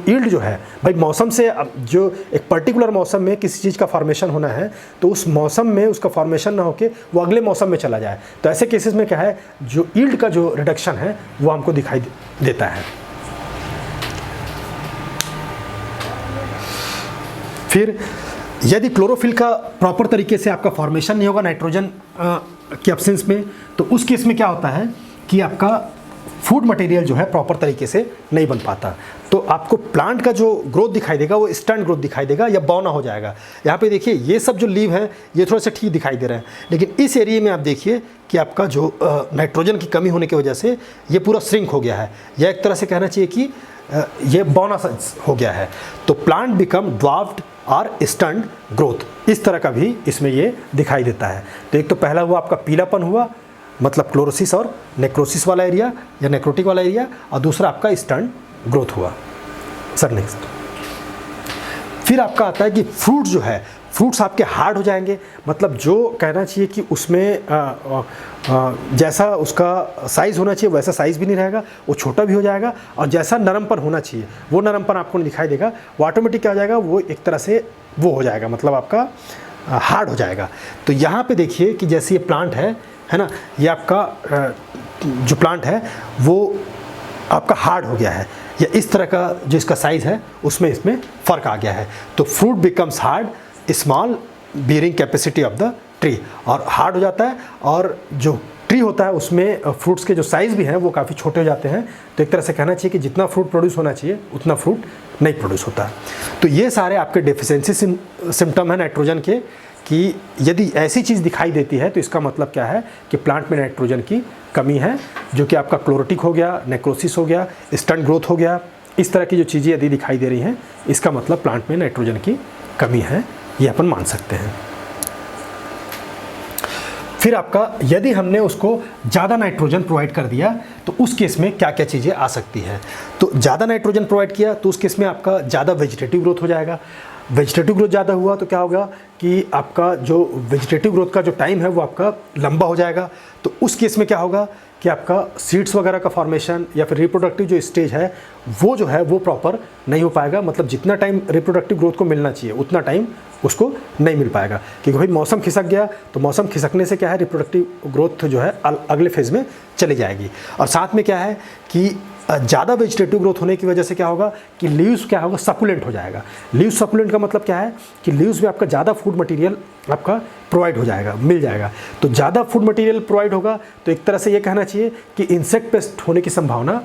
ईल्ड जो है, भाई मौसम से जो एक पर्टिकुलर मौसम में किसी चीज़ का फॉर्मेशन होना है तो उस मौसम में उसका फॉर्मेशन ना होके वो अगले मौसम में चला जाए, तो ऐसे केसेस में क्या है, जो ईल्ड का जो रिडक्शन है वो हमको दिखाई देता है। फिर यदि क्लोरोफिल का प्रॉपर तरीके से आपका फॉर्मेशन नहीं होगा नाइट्रोजन के एब्सेंस में, तो उस केस में क्या होता है कि आपका फूड मटेरियल जो है प्रॉपर तरीके से नहीं बन पाता। तो आपको प्लांट का जो ग्रोथ दिखाई देगा वो स्टंट ग्रोथ दिखाई देगा या बौना हो जाएगा। यहाँ पे देखिए ये सब जो लीव है ये थोड़ा सा ठीक दिखाई दे रहा है, लेकिन इस एरिया में आप देखिए कि आपका जो नाइट्रोजन की कमी होने की वजह से ये पूरा श्रिंक हो गया है, या एक तरह से कहना चाहिए कि ये बौना हो गया है। तो प्लांट बिकम ड्वार्फ्ड और स्टंट ग्रोथ, इस तरह का भी इसमें ये दिखाई देता है। तो एक तो पहला हुआ आपका पीलापन हुआ, मतलब क्लोरोसिस और नेक्रोसिस वाला एरिया या नेक्रोटिक वाला एरिया, और दूसरा आपका स्टंट ग्रोथ हुआ। सर नेक्स्ट, फिर आपका आता है कि फ्रूट जो है, फ्रूट्स आपके हार्ड हो जाएंगे। मतलब जो कहना चाहिए कि उसमें जैसा उसका साइज़ होना चाहिए वैसा साइज़ भी नहीं रहेगा, वो छोटा भी हो जाएगा, और जैसा नरमपन होना चाहिए वो नरमपन आपको नहीं दिखाई देगा। वो ऑटोमेटिक क्या हो जाएगा, वो एक तरह से वो हो जाएगा, मतलब आपका हार्ड हो जाएगा। तो यहाँ पे देखिए कि जैसे ये प्लांट है ना, ये आपका जो प्लांट है वो आपका हार्ड हो गया है, या इस तरह का जो इसका साइज़ है उसमें इसमें फ़र्क आ गया है। तो fruit becomes hard, small bearing capacity of the tree, और हार्ड हो जाता है, और जो ट्री होता है उसमें फ्रूट्स के जो साइज़ भी हैं वो काफ़ी छोटे हो जाते हैं। तो एक तरह से कहना चाहिए कि जितना फ्रूट प्रोड्यूस होना चाहिए उतना फ्रूट नहीं प्रोड्यूस होता। तो ये सारे आपके डेफिशिएंसी सिम्टम है नाइट्रोजन के, कि यदि ऐसी चीज़ दिखाई देती है तो इसका मतलब क्या है कि प्लांट में नाइट्रोजन की कमी है, जो कि आपका क्लोरोटिक हो गया, नेक्रोसिस हो गया, स्टंट ग्रोथ हो गया, इस तरह की जो चीज़ें यदि दिखाई दे रही हैं इसका मतलब प्लांट में नाइट्रोजन की कमी है, ये अपन मान सकते हैं। फिर आपका यदि हमने उसको ज़्यादा नाइट्रोजन प्रोवाइड कर दिया तो उस केस में क्या क्या चीज़ें आ सकती हैं। तो ज़्यादा नाइट्रोजन प्रोवाइड किया तो उस केस में आपका ज़्यादा वेजिटेटिव ग्रोथ हो जाएगा। वेजिटेटिव ग्रोथ ज़्यादा हुआ तो क्या होगा कि आपका जो वेजिटेटिव ग्रोथ का जो टाइम है वो आपका लंबा हो जाएगा। तो उस केस में क्या होगा कि आपका सीड्स वगैरह का फॉर्मेशन या फिर रिप्रोडक्टिव जो स्टेज है वो जो है वो प्रॉपर नहीं हो पाएगा। मतलब जितना टाइम रिप्रोडक्टिव ग्रोथ को मिलना चाहिए उतना टाइम उसको नहीं मिल पाएगा, क्योंकि भाई मौसम खिसक गया तो मौसम खिसकने से क्या है रिप्रोडक्टिव ग्रोथ जो है अगले फेज़ में चली जाएगी। और साथ में क्या है कि ज़्यादा वेजिटेटिव ग्रोथ होने की वजह से क्या होगा कि लीव्स क्या होगा सकुलेंट हो जाएगा। लीव्स सकुलेंट का मतलब क्या है कि लीव्स में आपका ज़्यादा फूड मटेरियल आपका प्रोवाइड हो जाएगा, मिल जाएगा। तो ज़्यादा फूड मटेरियल प्रोवाइड होगा तो एक तरह से ये कहना चाहिए कि इंसेक्ट पेस्ट होने की संभावना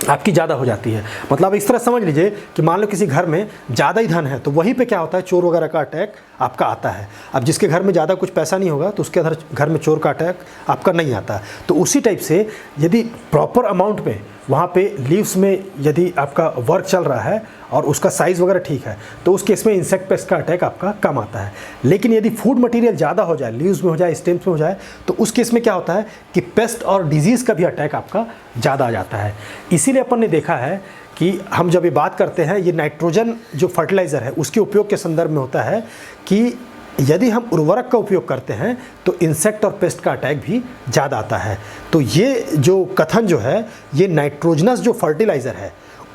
आपकी ज़्यादा हो जाती है। मतलब इस तरह समझ लीजिए कि मान लो किसी घर में ज़्यादा ही धन है तो वहीं पे क्या होता है चोर वगैरह का अटैक आपका आता है। अब जिसके घर में ज़्यादा कुछ पैसा नहीं होगा तो उसके घर में चोर का अटैक आपका नहीं आता। तो उसी टाइप से यदि प्रॉपर अमाउंट में वहाँ पे लीव्स में यदि आपका वर्क चल रहा है और उसका साइज़ वगैरह ठीक है तो उस केस में इंसेक्ट पेस्ट का अटैक आपका कम आता है। लेकिन यदि फूड मटेरियल ज़्यादा हो जाए, लीव्स में हो जाए, स्टेम्स में हो जाए, तो उस केस में क्या होता है कि पेस्ट और डिजीज़ का भी अटैक आपका ज़्यादा आ जाता है। इसीलिए अपन ने देखा है कि हम जब ये बात करते हैं ये नाइट्रोजन जो फर्टिलाइज़र है उसके उपयोग के संदर्भ में होता है कि यदि हम उर्वरक का उपयोग करते हैं तो इंसेक्ट और पेस्ट का अटैक भी ज़्यादा आता है। तो ये जो कथन जो है ये नाइट्रोजनस जो फर्टिलाइज़र है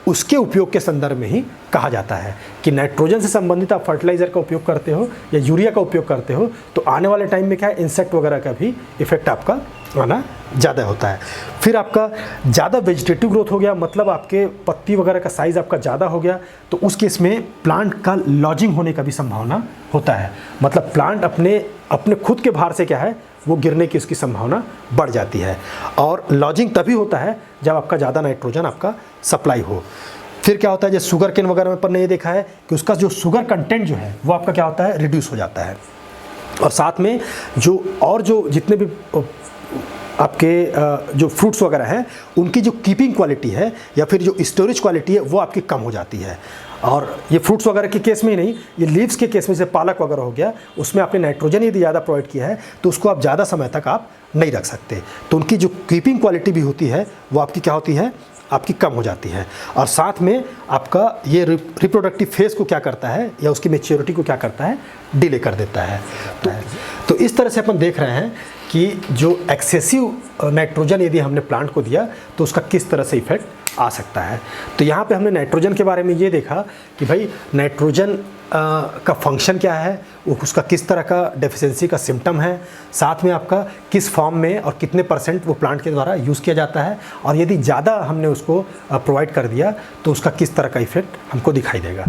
उसके उपयोग के संदर्भ में ही कहा जाता है कि नाइट्रोजन से संबंधित आप फर्टिलाइज़र का उपयोग करते हो या यूरिया का उपयोग करते हो तो आने वाले टाइम में क्या है इंसेक्ट वगैरह का भी इफेक्ट आपका आना ज़्यादा होता है। फिर आपका ज़्यादा वेजिटेटिव ग्रोथ हो गया, मतलब आपके पत्ती वगैरह का साइज़ आपका ज़्यादा हो गया तो उस केस में प्लांट का लॉजिंग होने का भी संभावना होता है। मतलब प्लांट अपने खुद के भार से क्या है वो गिरने की उसकी संभावना बढ़ जाती है। और लॉजिंग तभी होता है जब आपका ज़्यादा नाइट्रोजन आपका सप्लाई हो। फिर क्या होता है जैसे शुगर केन वगैरह में अपन ने ये देखा है कि उसका जो शुगर कंटेंट जो है वो आपका क्या होता है रिड्यूस हो जाता है। और साथ में जो जितने भी आपके जो फ्रूट्स वगैरह हैं उनकी जो कीपिंग क्वालिटी है या फिर जो स्टोरेज क्वालिटी है वो आपकी कम हो जाती है। और ये फ्रूट्स वगैरह के केस में ही नहीं, ये लीव्स के केस में जैसे पालक वगैरह हो गया उसमें आपने नाइट्रोजन यदि ज़्यादा प्रोवाइड किया है तो उसको आप ज़्यादा समय तक आप नहीं रख सकते। तो उनकी जो कीपिंग क्वालिटी भी होती है वो आपकी क्या होती है आपकी कम हो जाती है। और साथ में आपका ये रिप्रोडक्टिव फेज़ को क्या करता है या उसकी मैच्योरिटी को क्या करता है डिले कर देता है। तो इस तरह से अपन देख रहे हैं कि जो एक्सेसिव नाइट्रोजन यदि हमने प्लांट को दिया तो उसका किस तरह से इफेक्ट आ सकता है। तो यहाँ पे हमने नाइट्रोजन के बारे में ये देखा कि भाई नाइट्रोजन का फंक्शन क्या है, उसका किस तरह का डेफिशिएंसी का सिम्टम है, साथ में आपका किस फॉर्म में और कितने % वो प्लांट के द्वारा यूज़ किया जाता है, और यदि ज़्यादा हमने उसको प्रोवाइड कर दिया तो उसका किस तरह का इफेक्ट हमको दिखाई देगा।